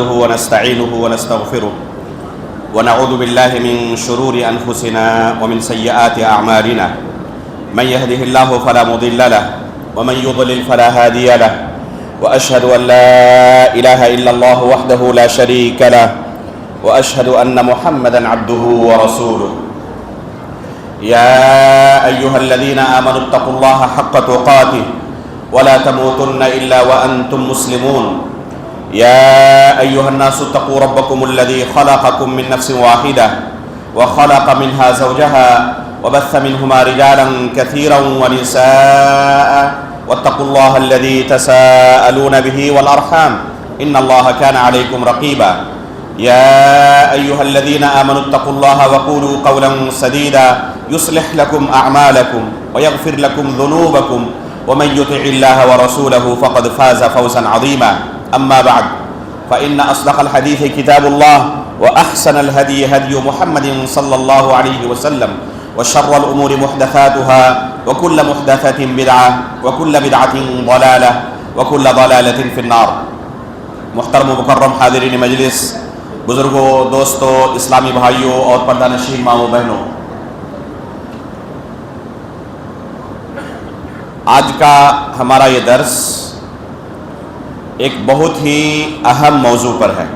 ونستعينه ونستغفره ونعوذ بالله من شرور أنفسنا ومن سيئات أعمالنا من يهده الله فلا مضل له ومن يضلل فلا هادي له وأشهد أن لا إله إلا الله وحده لا شريك له وأشهد أن محمدا عبده ورسوله يا أيها الذين آمنوا اتقوا الله حق تقاته ولا تموتن إلا وأنتم مسلمون يا أيها الناس اتقوا ربكم الذي خلقكم من نفس واحدة وخلق منها زوجها وبث منهما رجالا كثيرا ونساء واتقوا الله الذي تساءلون به والأرحام إن الله كان عليكم رقيبا يا أيها الذين آمنوا اتقوا الله وقولوا قولا سديدا يصلح لكم أعمالكم ويغفر لكم ذنوبكم ومن يطع الله ورسوله فقد فاز فوزا عظيما أما بعد فإن أصدق الحديث كتاب الله وأحسن الهدي هدي محمد صلى الله عليه وسلم وشر الأمور محدثاتها وكل محدثة بدعة وكل بدعة ضلالة وكل ضلالة في النار. محترم و مکرم حاضرین مجلس، بزرگوں، دوستوں، اسلامی بھائیوں اور پردہ نشین ماں و بہنوں، آج کا ہمارا یہ درس ایک بہت ہی اہم موضوع پر ہے.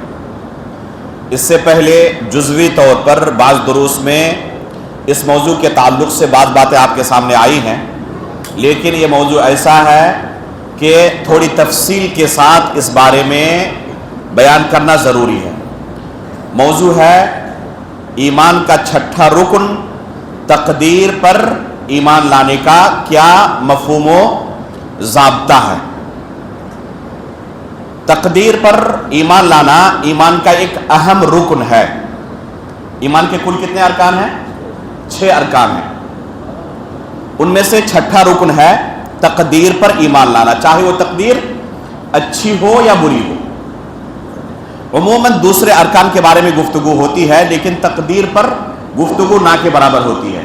اس سے پہلے جزوی طور پر بعض دروس میں اس موضوع کے تعلق سے بعض باتیں آپ کے سامنے آئی ہیں، لیکن یہ موضوع ایسا ہے کہ تھوڑی تفصیل کے ساتھ اس بارے میں بیان کرنا ضروری ہے. موضوع ہے ایمان کا چھٹا رکن، تقدیر پر ایمان لانے کا کیا مفہوم و ضابطہ ہے. تقدیر پر ایمان لانا ایمان کا ایک اہم رکن ہے. ایمان کے کل کتنے ارکان ہیں؟ 6 ارکان ہیں. ان میں سے چھٹا رکن ہے تقدیر پر ایمان لانا، چاہے وہ تقدیر اچھی ہو یا بری ہو. عموماً دوسرے ارکان کے بارے میں گفتگو ہوتی ہے، لیکن تقدیر پر گفتگو نہ کے برابر ہوتی ہے.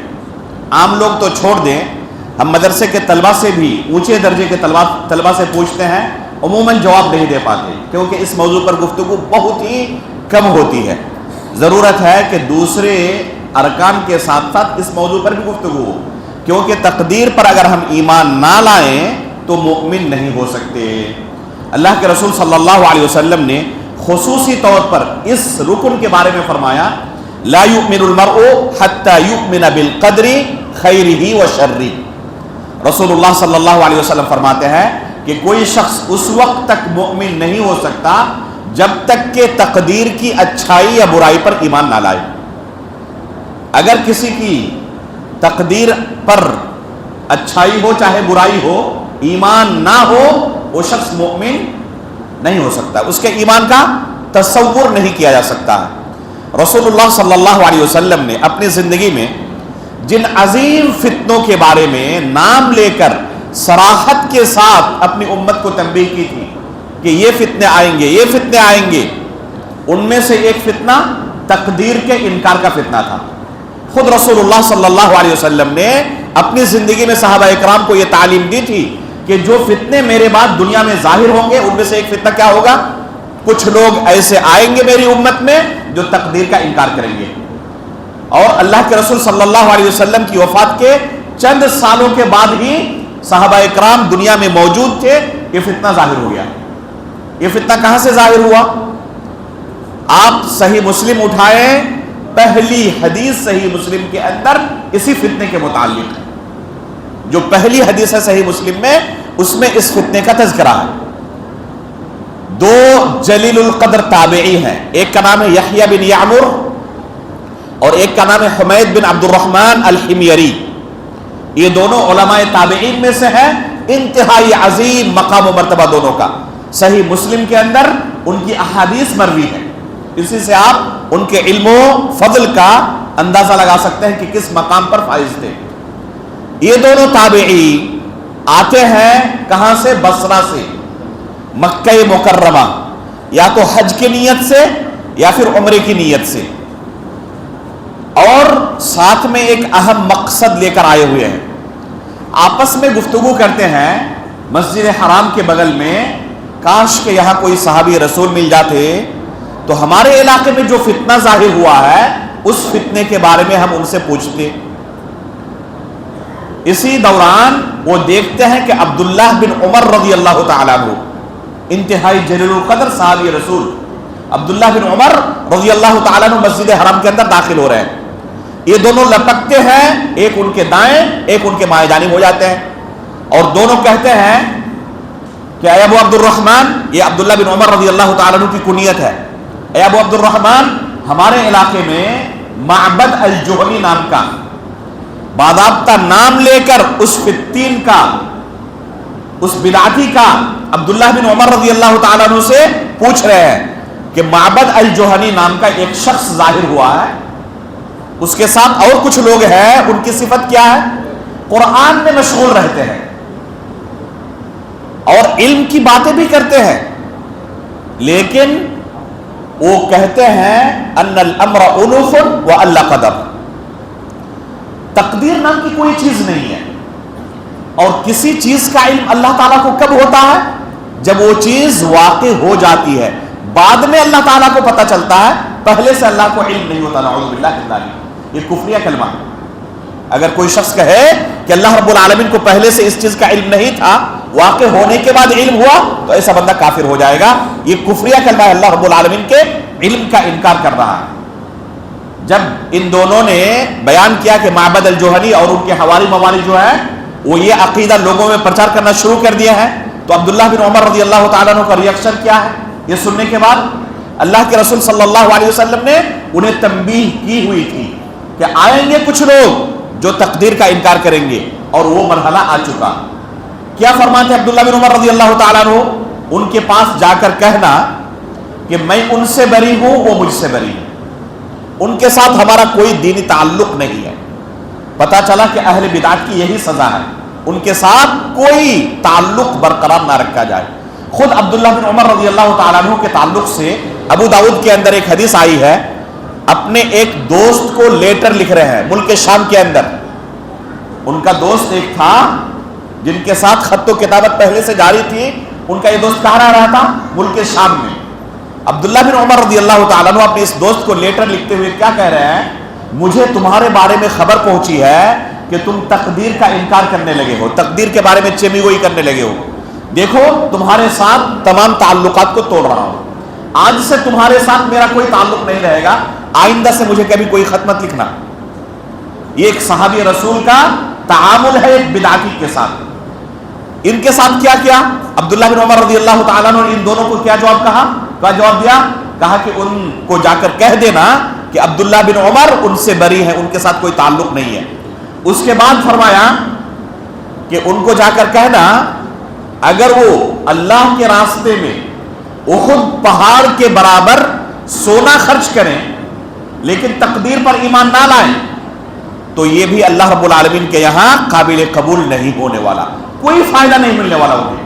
عام لوگ تو چھوڑ دیں، ہم مدرسے کے طلبہ سے بھی، اونچے درجے کے طلبہ سے پوچھتے ہیں، عموماً جواب نہیں دے پاتے، کیونکہ اس موضوع پر گفتگو بہت ہی کم ہوتی ہے. ضرورت ہے کہ دوسرے ارکان کے ساتھ ساتھ اس موضوع پر بھی گفتگو ہو، کیونکہ تقدیر پر اگر ہم ایمان نہ لائیں تو مؤمن نہیں ہو سکتے. اللہ کے رسول صلی اللہ علیہ وسلم نے خصوصی طور پر اس رکن کے بارے میں فرمایا، لا یؤمن المرء حتی یؤمن بالقدر خیرہ و شرہ. رسول اللہ صلی اللہ علیہ وسلم فرماتے ہیں کہ کوئی شخص اس وقت تک مؤمن نہیں ہو سکتا جب تک کہ تقدیر کی اچھائی یا برائی پر ایمان نہ لائے. اگر کسی کی تقدیر پر اچھائی ہو چاہے برائی ہو، ایمان نہ ہو، وہ شخص مؤمن نہیں ہو سکتا، اس کے ایمان کا تصور نہیں کیا جا سکتا. رسول اللہ صلی اللہ علیہ وسلم نے اپنی زندگی میں جن عظیم فتنوں کے بارے میں نام لے کر صراحت کے ساتھ اپنی امت کو تنبیہ کی تھی کہ یہ فتنے آئیں گے، یہ فتنے آئیں گے، ان میں سے ایک فتنہ تقدیر کے انکار کا فتنہ تھا. خود رسول اللہ صلی اللہ علیہ وسلم نے اپنی زندگی میں صحابہ اکرام کو یہ تعلیم دی تھی کہ جو فتنے میرے بعد دنیا میں ظاہر ہوں گے، ان میں سے ایک فتنہ کیا ہوگا؟ کچھ لوگ ایسے آئیں گے میری امت میں جو تقدیر کا انکار کریں گے. اور اللہ کے رسول صلی اللہ علیہ وسلم کی وفات کے چند سالوں کے بعد ہی صحابہ اکرام دنیا میں موجود تھے، یہ فتنہ ظاہر ہو گیا. یہ فتنہ کہاں سے ظاہر ہوا؟ آپ صحیح مسلم اٹھائیں، پہلی حدیث صحیح مسلم کے اندر اسی فتنے کے متعلق ہے. جو پہلی حدیث ہے صحیح مسلم میں، اس میں اس فتنے کا تذکرہ ہے. 2 جلیل القدر تابعی ہیں، ایک کا نام ہے یحییٰ بن یعمر اور ایک کا نام ہے حمید بن عبد الرحمن الحمیری. یہ دونوں علماء تابعین میں سے ہیں، انتہائی عظیم مقام و مرتبہ دونوں کا. صحیح مسلم کے اندر ان کی احادیث مروی ہے. اسی سے آپ ان کے علم و فضل کا اندازہ لگا سکتے ہیں کہ کس مقام پر فائز تھے. یہ دونوں تابعی آتے ہیں کہاں سے؟ بصرہ سے، مکہ مکرمہ، یا تو حج کی نیت سے یا پھر عمرے کی نیت سے، اور ساتھ میں ایک اہم مقصد لے کر آئے ہوئے ہیں. آپس میں گفتگو کرتے ہیں مسجد حرام کے بغل میں، کاش کہ یہاں کوئی صحابی رسول مل جاتے تو ہمارے علاقے میں جو فتنہ ظاہر ہوا ہے اس فتنے کے بارے میں ہم ان سے پوچھتے. اسی دوران وہ دیکھتے ہیں کہ عبداللہ بن عمر رضی اللہ تعالیٰ عنہ، انتہائی جلیل القدر صحابی رسول عبداللہ بن عمر رضی اللہ تعالیٰ عنہ مسجد حرم کے اندر داخل ہو رہے ہیں. یہ دونوں لپکتے ہیں، ایک ان کے دائیں ایک ان کے بائیں جانب ہو جاتے ہیں، اور دونوں کہتے ہیں کہ اے ابو عبد الرحمن، یہ عبداللہ بن عمر رضی اللہ تعالیٰ عنہ کی کنیت ہے، اے ابو عبد الرحمن، ہمارے علاقے میں معبد الجہنی نام کا باضابطہ نام لے کر اس فتین کا، اس بدعتی کا عبداللہ بن عمر رضی اللہ تعالیٰ عنہ سے پوچھ رہے ہیں کہ معبد الجہنی نام کا ایک شخص ظاہر ہوا ہے، اس کے ساتھ اور کچھ لوگ ہیں، ان کی صفت کیا ہے؟ قرآن میں مشغول رہتے ہیں اور علم کی باتیں بھی کرتے ہیں، لیکن وہ کہتے ہیں ان الامر انوف والا قدر، تقدیر نام کی کوئی چیز نہیں ہے، اور کسی چیز کا علم اللہ تعالیٰ کو کب ہوتا ہے؟ جب وہ چیز واقع ہو جاتی ہے، بعد میں اللہ تعالیٰ کو پتہ چلتا ہے، پہلے سے اللہ کو علم نہیں ہوتا. نعوذ باللہ من ذلک، یہ کفریہ کلمہ ہے. اگر کوئی شخص کہے کہ اللہ رب العالمین کو پہلے سے اس چیز کا علم نہیں تھا، واقع ہونے کے بعد علم ہوا، تو ایسا بندہ کافر ہو جائے گا. یہ کفریہ کلمہ ہے، اللہ رب العالمین کے علم کا انکار کر رہا ہے. جب ان دونوں نے بیان کیا کہ معبد الجوہنی اور ان کے حوالی موالی جو ہے وہ یہ عقیدہ لوگوں میں پرچار کرنا شروع کر دیا ہے، تو عبداللہ بن عمر رضی اللہ تعالیٰ عنہ کا ریئیکشن کیا ہے؟ یہ سننے کے بعد اللہ کے رسول صلی اللہ علیہ وسلم نے انہیں تنبیہ کی ہوئی تھی کہ آئیں گے کچھ لوگ جو تقدیر کا انکار کریں گے، اور وہ مرحلہ آ چکا. کیا فرماتے ہیں عبداللہ بن عمر رضی اللہ تعالیٰ عنہ؟ ان کے پاس جا کر کہنا کہ میں ان سے بری ہوں، وہ مجھ سے بری ہیں، ان کے ساتھ ہمارا کوئی دینی تعلق نہیں ہے. پتا چلا کہ اہل بدعت کی یہی سزا ہے، ان کے ساتھ کوئی تعلق برقرار نہ رکھا جائے. خود عبداللہ بن عمر رضی اللہ تعالیٰ عنہ کے تعلق سے ابو داؤد کے اندر ایک حدیث آئی ہے، اپنے ایک دوست کو لیٹر لکھ رہے ہیں ملک شام کے اندر. ان کا دوست ایک تھا جن کے ساتھ خط و کتابت پہلے سے جاری تھی، ان کا یہ دوست کہاں رہ رہا تھا؟ ملک شام میں. عبداللہ بن عمر رضی اللہ تعالیٰ عنہ اپنے اس دوست کو لیٹر لکھتے ہوئے کیا کہہ رہے ہیں؟ مجھے تمہارے بارے میں خبر پہنچی ہے کہ تم تقدیر کا انکار کرنے لگے ہو، تقدیر کے بارے میں چمی گوئی کرنے لگے ہو. دیکھو تمہارے ساتھ تمام تعلقات کو توڑ رہا ہوں، آج سے تمہارے ساتھ میرا کوئی تعلق نہیں رہے گا، آئندہ سے مجھے کبھی کوئی خط مت لکھنا. یہ ایک صحابی رسول کا تعامل ہے ایک بدعتی کے ساتھ. ان کے ساتھ کیا کیا عبداللہ بن عمر رضی اللہ تعالیٰ عنہ نے؟ ان دونوں کو کیا جواب کہا؟ کیا جواب دیا؟ کہا کہ ان کو جا کر کہہ دینا کہ عبداللہ بن عمر ان سے بری ہیں، ان کے ساتھ کوئی تعلق نہیں ہے. اس کے بعد فرمایا کہ ان کو جا کر کہنا اگر وہ اللہ کے راستے میں احد پہاڑ کے برابر سونا خرچ کریں لیکن تقدیر پر ایمان نہ لائیں تو یہ بھی اللہ رب العالمین کے یہاں قابل قبول نہیں ہونے والا، کوئی فائدہ نہیں ملنے والا انہیں.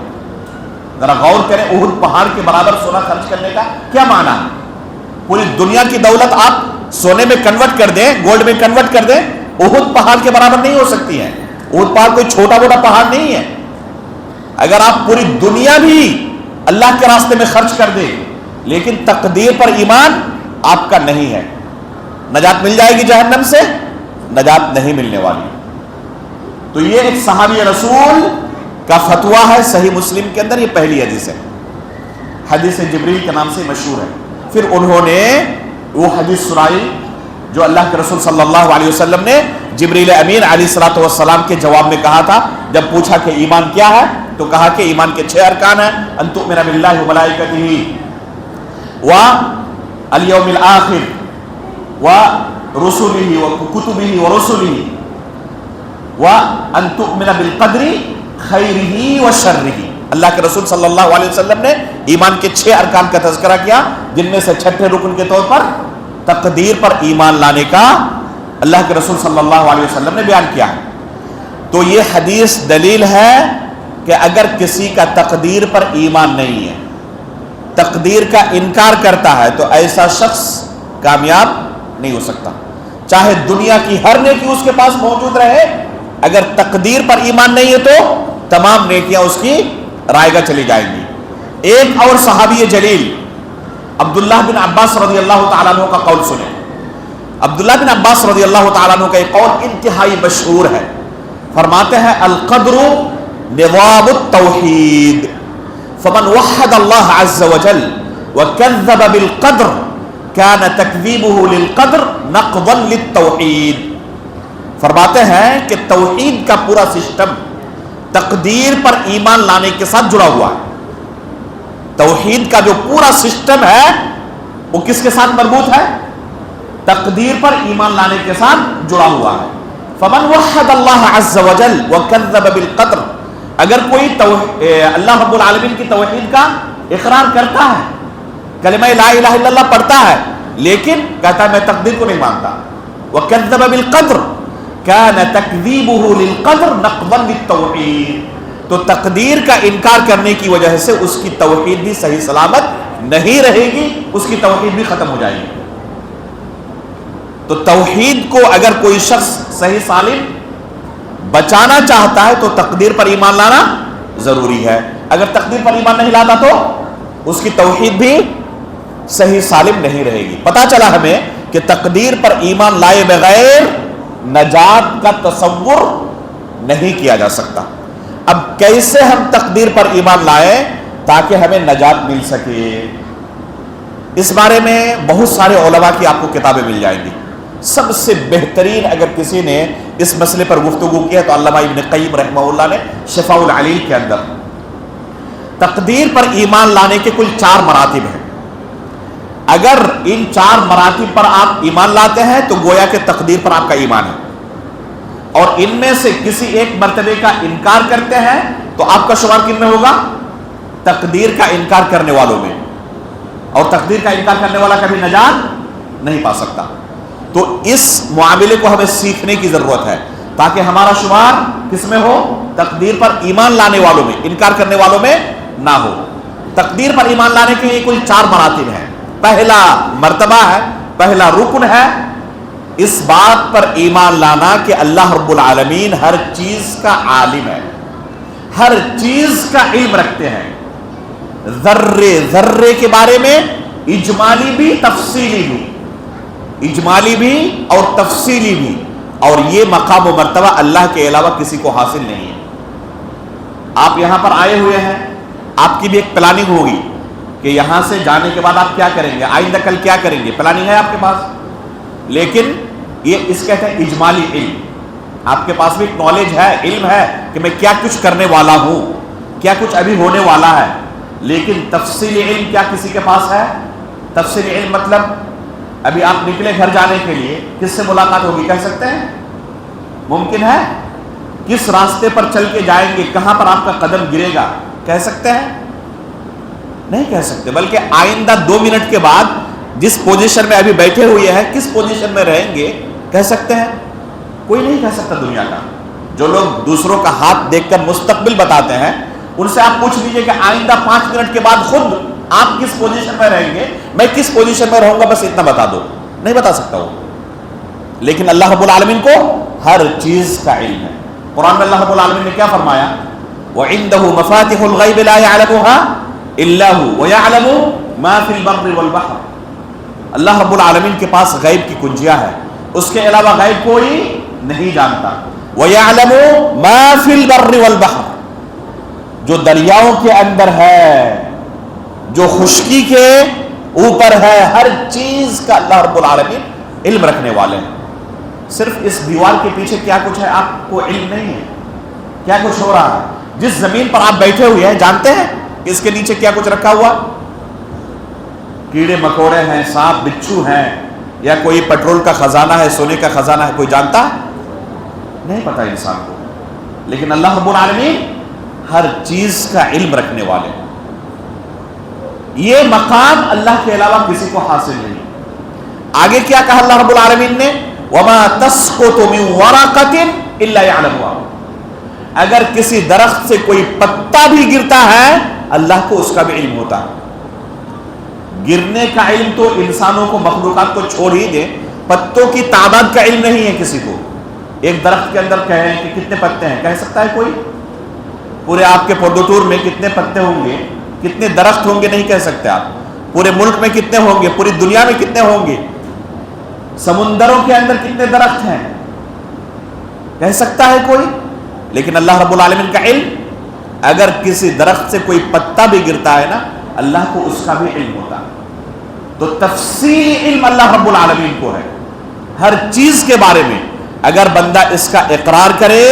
ذرا غور کریں، احد پہاڑ کے برابر سونا خرچ کرنے کا کیا معنی ہے؟ پوری دنیا کی دولت آپ سونے میں کنورٹ کر دیں، گولڈ میں کنورٹ کر دیں، احد پہاڑ کے برابر نہیں ہو سکتی ہے. احد پہاڑ کوئی چھوٹا موٹا پہاڑ نہیں ہے. اگر آپ پوری دنیا بھی اللہ کے راستے میں خرچ کر دیں لیکن تقدیر پر ایمان آپ کا نہیں ہے، نجات مل جائے گی جہنم سے؟ نجات نہیں ملنے والی. تو یہ ایک صحابی رسول کا فتویٰ ہے، صحیح مسلم کے اندر یہ پہلی حدیث ہے، حدیث جبریل کے نام سے مشہور ہے. پھر انہوں نے وہ حدیث سنائی جو اللہ کے رسول صلی اللہ علیہ وسلم نے جبریل امین علیہ الصلوۃ والسلام کے جواب میں کہا تھا. جب پوچھا کہ ایمان کیا ہے تو کہا کہ ایمان کے 6 ارکان ہیں: ان تؤمن باللہ وملائکتہ والیوم الآخر ورسلہ وکتبہ ورسلہ وان تؤمن بالقدر خیرہ وشرہ. اللہ کے رسول صلی اللہ علیہ وسلم نے ایمان کے 6 ارکان کا تذکرہ کیا، جن میں سے چھٹے رکن کے طور پر تقدیر پر ایمان لانے کا اللہ کے رسول صلی اللہ علیہ وسلم نے بیان کیا. تو یہ حدیث دلیل ہے کہ اگر کسی کا تقدیر پر ایمان نہیں ہے، تقدیر کا انکار کرتا ہے، تو ایسا شخص کامیاب نہیں ہو سکتا. چاہے دنیا کی ہر نیکی اس کے پاس موجود رہے، اگر تقدیر پر ایمان نہیں ہے تو تمام نیکیاں اس کی رائے گاہ چلی جائیں گی. ایک اور صحابی جلیل عبداللہ بن عباس رضی اللہ تعالیٰ عنہ کا قول سنیں. عبداللہ بن عباس رضی اللہ تعالیٰ عنہ کا ایک قول انتہائی مشہور ہے. فرماتے ہیں القدر نظام التوحید فمن وحد اللہ عز وجل وکذب بالقدر کان تکذیبہ للقدر نقضا للتوحید. فرماتے ہیں کہ توحید کا پورا سسٹم تقدیر پر ایمان لانے کے ساتھ جڑا ہوا ہے. توحید کا جو پورا سسٹم ہے وہ کس کے ساتھ مربوط ہے؟ تقدیر پر ایمان لانے کے ساتھ جڑا ہوا ہے. فمن وحد اللہ عز وجل وکذب بالقدر، اگر کوئی اللہ رب العالمین کی توحید کا اقرار کرتا ہے، کلمہ لا الہ الا اللہ پڑھتا ہے، لیکن کہتا ہے میں تقدیر کو نہیں مانتا، وکذب بالقدر کان تکذیبہ للقدر نقضا للتوحید، تو تقدیر کا انکار کرنے کی وجہ سے اس کی توحید بھی صحیح سلامت نہیں رہے گی، اس کی توحید بھی ختم ہو جائے گی. تو توحید کو اگر کوئی شخص صحیح سالم بچانا چاہتا ہے تو تقدیر پر ایمان لانا ضروری ہے. اگر تقدیر پر ایمان نہیں لاتا تو اس کی توحید بھی صحیح سالم نہیں رہے گی. پتہ چلا ہمیں کہ تقدیر پر ایمان لائے بغیر نجات کا تصور نہیں کیا جا سکتا. اب کیسے ہم تقدیر پر ایمان لائیں تاکہ ہمیں نجات مل سکے؟ اس بارے میں بہت سارے علماء کی آپ کو کتابیں مل جائیں گی. سب سے بہترین اگر کسی نے اس مسئلے پر گفتگو کی ہے تو علامہ ابن قیم رحمہ اللہ نے شفاء العلیل کے اندر تقدیر پر ایمان لانے کے کل 4 مراتب ہیں. اگر ان 4 مراتب پر آپ ایمان لاتے ہیں تو گویا کہ تقدیر پر آپ کا ایمان ہے، اور ان میں سے کسی ایک مرتبے کا انکار کرتے ہیں تو آپ کا شمار کن میں ہوگا؟ تقدیر کا انکار کرنے والوں میں. اور تقدیر کا انکار کرنے والا کبھی نجات نہیں پا سکتا. تو اس معاملے کو ہمیں سیکھنے کی ضرورت ہے تاکہ ہمارا شمار کس میں ہو؟ تقدیر پر ایمان لانے والوں میں، انکار کرنے والوں میں نہ ہو. تقدیر پر ایمان لانے کے یہ کل 4 مراتب ہیں. پہلا مرتبہ ہے، پہلا رکن ہے اس بات پر ایمان لانا کہ اللہ رب العالمین ہر چیز کا عالم ہے، ہر چیز کا علم رکھتے ہیں، ذرے ذرے کے بارے میں، اجمالی بھی تفصیلی بھی، اجمالی بھی اور تفصیلی بھی. اور یہ مقام و مرتبہ اللہ کے علاوہ کسی کو حاصل نہیں ہے. آپ یہاں پر آئے ہوئے ہیں، آپ کی بھی ایک پلاننگ ہوگی کہ یہاں سے جانے کے بعد آپ کیا کریں گے، آئندہ کل کیا کریں گے، پلاننگ ہے آپ کے پاس. لیکن یہ اس کہتے ہیں اجمالی علم. آپ کے پاس بھی ایک نالج ہے، علم ہے کہ میں کیا کچھ کرنے والا ہوں، کیا کچھ ابھی ہونے والا ہے. لیکن تفصیلی علم کیا کسی کے پاس ہے؟ تفصیلی علم مطلب ابھی آپ نکلے گھر جانے کے لیے، کس سے ملاقات ہوگی کہہ سکتے ہیں؟ ممکن ہے؟ کس راستے پر چل کے جائیں گے، کہاں پر آپ کا قدم گرے گا کہہ سکتے ہیں؟ نہیں کہہ سکتے. بلکہ آئندہ 2 منٹ کے بعد جس پوزیشن میں ابھی بیٹھے ہوئے ہیں کس پوزیشن میں رہیں گے کہہ سکتے ہیں؟ کوئی نہیں کہہ سکتا دنیا کا. جو لوگ دوسروں کا ہاتھ دیکھ کر مستقبل بتاتے ہیں ان سے آپ پوچھ لیجئے کہ آئندہ 5 منٹ کے بعد خود آپ کس پوزیشن میں رہیں گے، میں کس پوزیشن میں رہوں گا، بس اتنا بتا دو. نہیں بتا سکتا وہ. لیکن اللہ رب العالمین کو ہر چیز کا علم ہے. قرآن میں اللہ رب العالمین نے کیا فرمایا؟ وَعِندَهُ مَفَاتِحُ الْغَيْبِ لَا يَعْلَمُهَا إِلَّا هُوَ وَيَعْلَمُ مَا فِي الْبَرِّ وَالْبَحْرِ. اللہ رب العالمین کے پاس غیب کی کنجیاں ہیں، اس کے علاوہ غیب کوئی نہیں جانتا. وَيَعْلَمُ مَا فِي الْبَرِّ وَالْبَحْرِ، جو دریاؤں کے اندر ہے، جو خشکی کے اوپر ہے، ہر چیز کا اللہ رب العالمین علم رکھنے والے ہیں. صرف اس دیوار کے پیچھے کیا کچھ ہے آپ کو علم نہیں ہے، کیا کچھ ہو رہا ہے. جس زمین پر آپ بیٹھے ہوئے ہیں جانتے ہیں کہ اس کے نیچے کیا کچھ رکھا ہوا؟ کیڑے مکوڑے ہیں، سانپ بچھو ہیں، یا کوئی پیٹرول کا خزانہ ہے، سونے کا خزانہ ہے. کوئی جانتا ہے؟ نہیں پتا انسان کو. لیکن اللہ رب العالمین ہر چیز کا علم رکھنے والے ہیں. یہ مقام اللہ کے علاوہ کسی کو حاصل نہیں. آگے کیا کہا اللہ رب العالمین نے؟ وَمَا تَسْقُطُ مِن وَرَقَةٍ إِلَّا يَعْلَمُهَا، اگر کسی درخت سے کوئی پتا بھی گرتا ہے اللہ کو اس کا بھی علم ہوتا ہے. گرنے کا علم تو انسانوں کو، مخلوقات کو چھوڑ ہی دے، پتوں کی تعداد کا علم نہیں ہے کسی کو. ایک درخت کے اندر کہیں کہ کتنے پتے ہیں کہہ سکتا ہے کوئی؟ پورے آپ کے پودوٹور میں کتنے پتے ہوں گے، کتنے درخت ہوں گے نہیں کہہ سکتے آپ. پورے ملک میں کتنے ہوں گے، پوری دنیا میں کتنے ہوں گے، سمندروں کے اندر کتنے درخت ہیں، کہہ سکتا ہے کوئی؟ لیکن اللہ رب العالمین کا علم، اگر کسی درخت سے کوئی پتا بھی گرتا ہے نا، اللہ کو اس کا بھی علم ہوتا ہے۔ تو تفصیلی علم اللہ رب العالمین کو ہے ہر چیز کے بارے میں۔ اگر بندہ اس کا اقرار کرے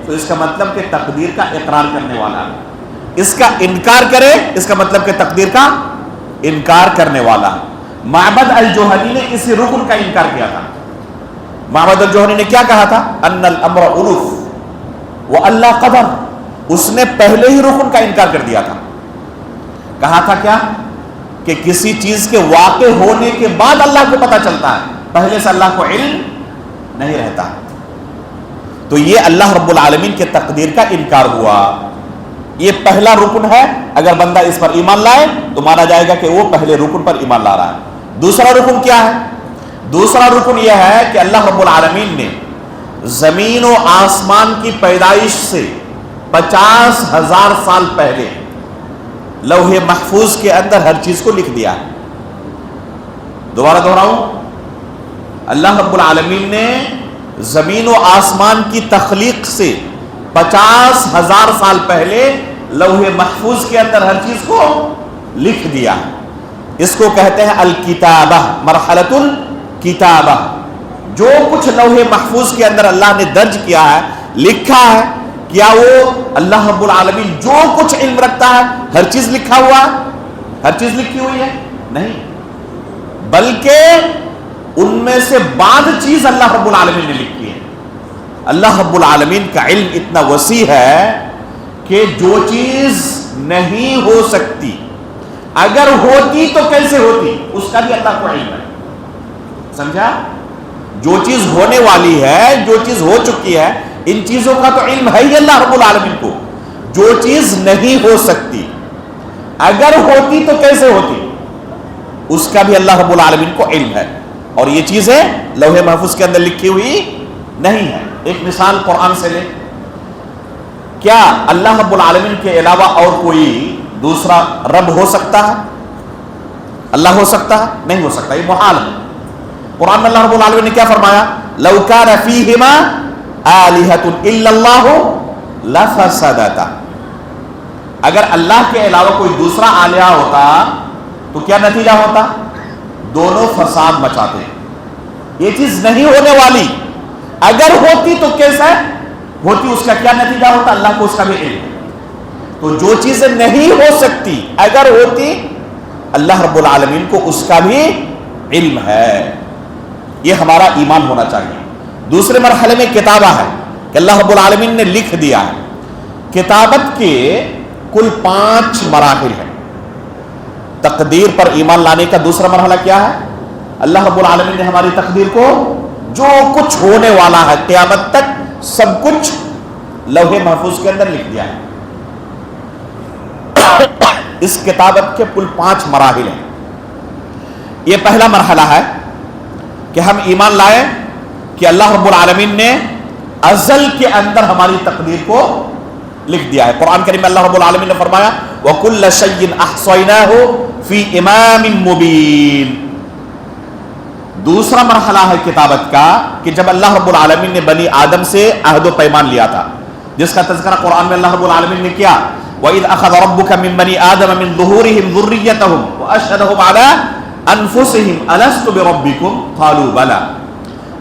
تو اس کا مطلب کہ تقدیر کا اقرار کرنے والا ہے، اس کا انکار کرے اس کا مطلب کہ تقدیر کا انکار کرنے والا ہے۔ معبد الجوہنی نے اسی رکن کا انکار کیا تھا۔ معبد الجوہنی نے کیا کہا تھا؟ ان الامر انف واللہ قدر، اس نے پہلے ہی رکن کا انکار کر دیا تھا۔ کہا تھا کیا؟ کہ کسی چیز کے واقع ہونے کے بعد اللہ کو پتہ چلتا ہے، پہلے سے اللہ کو علم نہیں رہتا۔ تو یہ اللہ رب العالمین کے تقدیر کا انکار ہوا، یہ پہلا رکن ہے۔ اگر بندہ اس پر ایمان لائے تو مانا جائے گا کہ وہ پہلے رکن پر ایمان لا رہا ہے۔ دوسرا رکن کیا ہے؟ دوسرا رکن یہ ہے کہ اللہ رب العالمین نے زمین و آسمان کی پیدائش سے 50,000 سال پہلے لوح محفوظ کے اندر ہر چیز کو لکھ دیا ہے۔ دوبارہ دہراؤں، اللہ رب العالمین نے زمین و آسمان کی تخلیق سے 50,000 سال پہلے لوح محفوظ کے اندر ہر چیز کو لکھ دیا ہے۔ اس کو کہتے ہیں الکتابہ، مرحلۃ الکتابہ۔ جو کچھ لوح محفوظ کے اندر اللہ نے درج کیا ہے، لکھا ہے، کیا وہ اللہ رب العالمین جو کچھ علم رکھتا ہے ہر چیز لکھا ہوا ہے، ہر چیز لکھی ہوئی ہے؟ نہیں، بلکہ ان میں سے بعض چیز اللہ رب العالمین نے لکھی ہے۔ اللہ رب العالمین کا علم اتنا وسیع ہے کہ جو چیز نہیں ہو سکتی، اگر ہوتی تو کیسے ہوتی، اس کا بھی اللہ کو علم ہے۔ سمجھا؟ جو چیز ہونے والی ہے، جو چیز ہو چکی ہے، ان چیزوں کا تو علم ہے ہی اللہ رب العالمین کو۔ جو چیز نہیں ہو سکتی، اگر ہوتی تو کیسے ہوتی، اس کا بھی اللہ رب العالمین کو علم ہے۔ اور یہ چیزیں لوح محفوظ کے اندر لکھی ہوئی نہیں ہے۔ ایک مثال قرآن سے لیں، کیا اللہ رب العالمین کے علاوہ اور کوئی دوسرا رب ہو سکتا ہے؟ اللہ ہو سکتا ہے؟ نہیں ہو سکتا، یہ محال ہے۔ قرآن میں اللہ رب العالمین نے کیا فرمایا؟ لو کان فیہما آلہۃ الا اللہ لفسدتا، اگر اللہ کے علاوہ کوئی دوسرا الہہ ہوتا تو کیا نتیجہ ہوتا؟ دونوں فساد مچاتے۔ یہ چیز نہیں ہونے والی، اگر ہوتی تو کیسا ہوتی، اس کا کیا نتیجہ ہوتا؟ اللہ کو اس کا بھی علم ہے۔ تو جو چیزیں نہیں ہو سکتی اگر ہوتی، اللہ رب العالمین کو اس کا بھی علم ہے۔ یہ ہمارا ایمان ہونا چاہیے۔ دوسرے مرحلے میں کتابہ ہے کہ اللہ رب العالمین نے لکھ دیا ہے۔ کتابت کے کل 5 مراحل ہیں۔ تقدیر پر ایمان لانے کا دوسرا مرحلہ کیا ہے؟ اللہ رب العالمین نے ہماری تقدیر کو، جو کچھ ہونے والا ہے قیامت تک، سب کچھ لوح محفوظ کے اندر لکھ دیا ہے۔ اس کتابت کے کل 5 مراحل ہیں۔ یہ پہلا مرحلہ ہے کہ ہم ایمان لائیں کہ اللہ رب العالمین نے ازل کے اندر ہماری تقدیر کو لکھ دیا ہے۔ قرآن کریم میں اللہ رب العالمین نے فرمایا وَكُلَّ شَيْءٍ أَحْصَيْنَاهُ فِي إِمَامٍ مُبِينٍ۔ دوسرا مرحلہ ہے کتابت کا کہ جب اللہ رب العالمین نے بنی آدم سے عہد و پیمان لیا تھا، جس کا تذکرہ قرآن میں اللہ رب العالمین نے کیا، وَإِذْ أَخَذَ رَبُّكَ مِن بَنِي آدَمَ مِن ظُهُورِهِمْ ذُرِّيَّتَهُمْ وَأَشْهَدَهُمْ عَلَىٰ أَنفُسِهِمْ أَلَسْتُ بِرَبِّكُمْ قَالُوا بَلَىٰ۔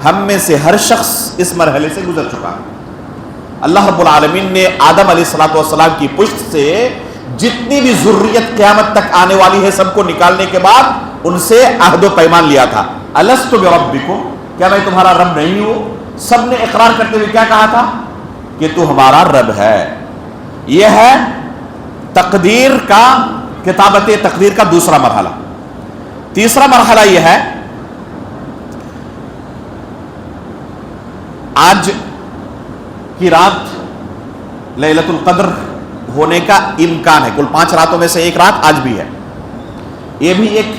ہم میں سے ہر شخص اس مرحلے سے گزر چکا ہے۔ اللہ رب العالمین نے آدم علیہ السلام کی پشت سے جتنی بھی ذریت قیامت تک آنے والی ہے سب کو نکالنے کے بعد ان سے عہد و پیمان لیا تھا، الست بربکم، کیا میں تمہارا رب نہیں ہوں؟ سب نے اقرار کرتے ہوئے کیا کہا تھا؟ کہ تو ہمارا رب ہے۔ یہ ہے تقدیر کا، کتابت تقدیر کا دوسرا مرحلہ۔ تیسرا مرحلہ یہ ہے، آج کی رات لیلۃ القدر ہونے کا امکان ہے، کل 5 راتوں میں سے ایک رات آج بھی ہے، یہ بھی ایک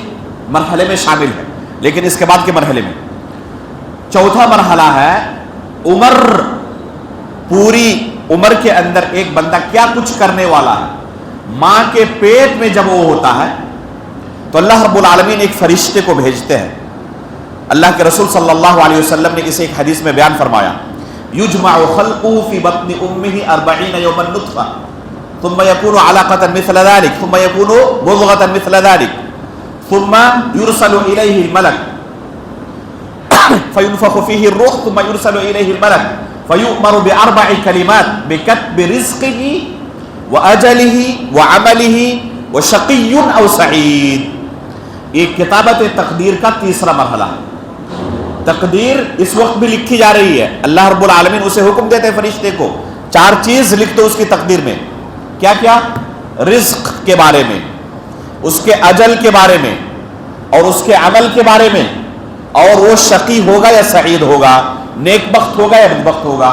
مرحلے میں شامل ہے۔ لیکن اس کے بعد کے مرحلے میں چوتھا مرحلہ ہے عمر، پوری عمر کے اندر ایک بندہ کیا کچھ کرنے والا ہے۔ ماں کے پیٹ میں جب وہ ہوتا ہے تو تو اللہ رب العالمین ایک فرشتے کو بھیجتے ہیں. اللہ کے رسول صلی اللہ علیہ وسلم نے اسے ایک حدیث میں بیان فرمایا, یجمع خلقه فی بطن امہ 40 یوما نطفہ ثم یکون علاقة مثل ذلك ثم یکون مضغة مثل ذلك ثم يرسل الیہ الملک فینفخ فیہ الروح ثم يرسل الیہ الملک فیؤمر باربع کلمات بکتب رزقہ واجلہ وعملہ وشقی او سعید. یہ کتابت تقدیر کا تیسرا مرحلہ ہے. تقدیر اس وقت بھی لکھی جا رہی ہے. اللہ رب العالمین اسے حکم دیتے ہیں فرشتے کو, 4 چیز لکھ دو اس کی تقدیر میں. کیا کیا؟ رزق کے بارے میں, اس کے اجل کے بارے میں, اور اس کے عمل کے بارے میں, اور وہ شقی ہوگا یا سعید ہوگا, نیک بخت ہوگا یا بدبخت ہوگا.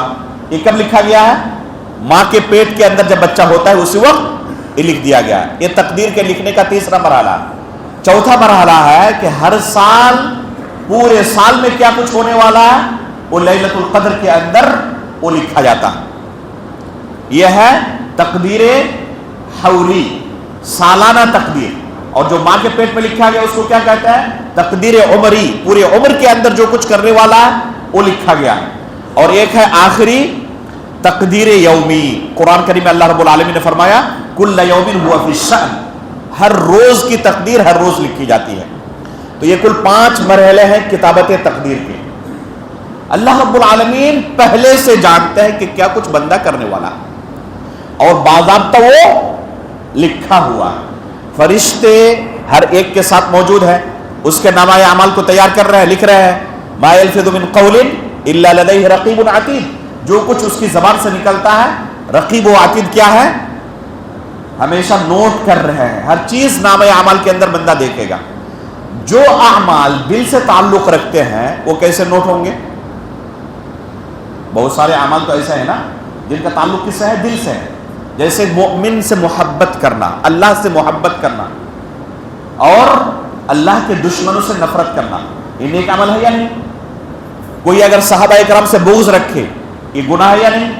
یہ کب لکھا گیا ہے؟ ماں کے پیٹ کے اندر جب بچہ ہوتا ہے اسی وقت یہ لکھ دیا گیا ہے. یہ تقدیر کے لکھنے کا تیسرا مرحلہ ہے. چوتھا مرحلہ ہے کہ ہر سال, پورے سال میں کیا کچھ ہونے والا ہے وہ لیلۃ القدر کے اندر وہ لکھا جاتا ہے. یہ ہے تقدیر حولی, سالانہ تقدیر. اور جو ماں کے پیٹ میں لکھا گیا اس کو کیا کہتا ہے؟ تقدیر عمری, پورے عمر کے اندر جو کچھ کرنے والا ہے وہ لکھا گیا. اور ایک ہے آخری تقدیر یومی. قرآن کریم میں اللہ رب العالمین نے فرمایا کل یوم ہوا فی الشأن, ہر روز کی تقدیر ہر روز لکھی جاتی ہے. تو یہ کل 5 مرحلے ہیں کتابت تقدیر کے. اللہ رب العالمین پہلے سے جانتے ہیں کہ کیا کچھ بندہ کرنے والا ہے, اور باضابطہ وہ لکھا ہوا ہے. فرشتے ہر ایک کے ساتھ موجود ہیں, اس کے نامہ اعمال کو تیار کر رہے ہیں, لکھ رہے ہیں. ما یلفظ من قول الا لدیہ رقیب عتید. جو کچھ اس کی زبان سے نکلتا ہے, رقیب و عتید کیا ہے؟ ہمیشہ نوٹ کر رہے ہیں. ہر چیز نامہ اعمال کے اندر بندہ دیکھے گا. جو اعمال دل سے تعلق رکھتے ہیں وہ کیسے نوٹ ہوں گے؟ بہت سارے اعمال تو ایسے ہیں نا جن کا تعلق کس سے ہے؟ دل سے ہے. جیسے مومن سے محبت کرنا, اللہ سے محبت کرنا, اور اللہ کے دشمنوں سے نفرت کرنا, یہ نیک عمل ہے یا نہیں؟ کوئی اگر صحابہ کرام سے بغض رکھے یہ گناہ ہے یا نہیں؟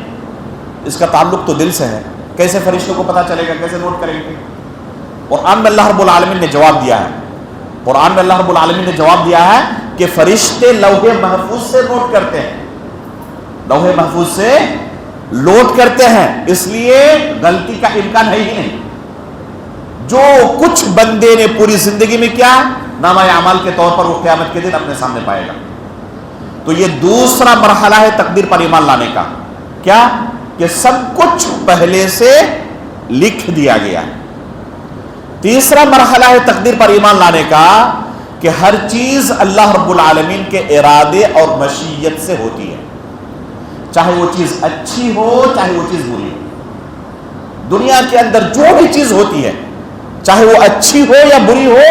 اس کا تعلق تو دل سے ہے. کیسے فرشتوں کو پتہ چلے گا, کیسے نوٹ کریں گے؟ قرآن میں اللہ رب العالمین نے جواب دیا ہے. قرآن میں اللہ رب العالمین نے جواب دیا ہے کہ فرشتے لوح محفوظ سے نوٹ کرتے ہیں, لوح محفوظ سے لوٹ کرتے ہیں. اس لیے غلطی کا امکان ہے ہی نہیں. جو کچھ بندے نے پوری زندگی میں کیا نامہ اعمال کے طور پر وہ قیامت کے دن اپنے سامنے پائے گا. تو یہ دوسرا مرحلہ ہے تقدیر پر ایمان لانے کا. کیا کہ سب کچھ پہلے سے لکھ دیا گیا ہے. تیسرا مرحلہ ہے تقدیر پر ایمان لانے کا کہ ہر چیز اللہ رب العالمین کے ارادے اور مشیت سے ہوتی ہے, چاہے وہ چیز اچھی ہو چاہے وہ چیز بری ہو. دنیا کے اندر جو بھی چیز ہوتی ہے چاہے وہ اچھی ہو یا بری ہو,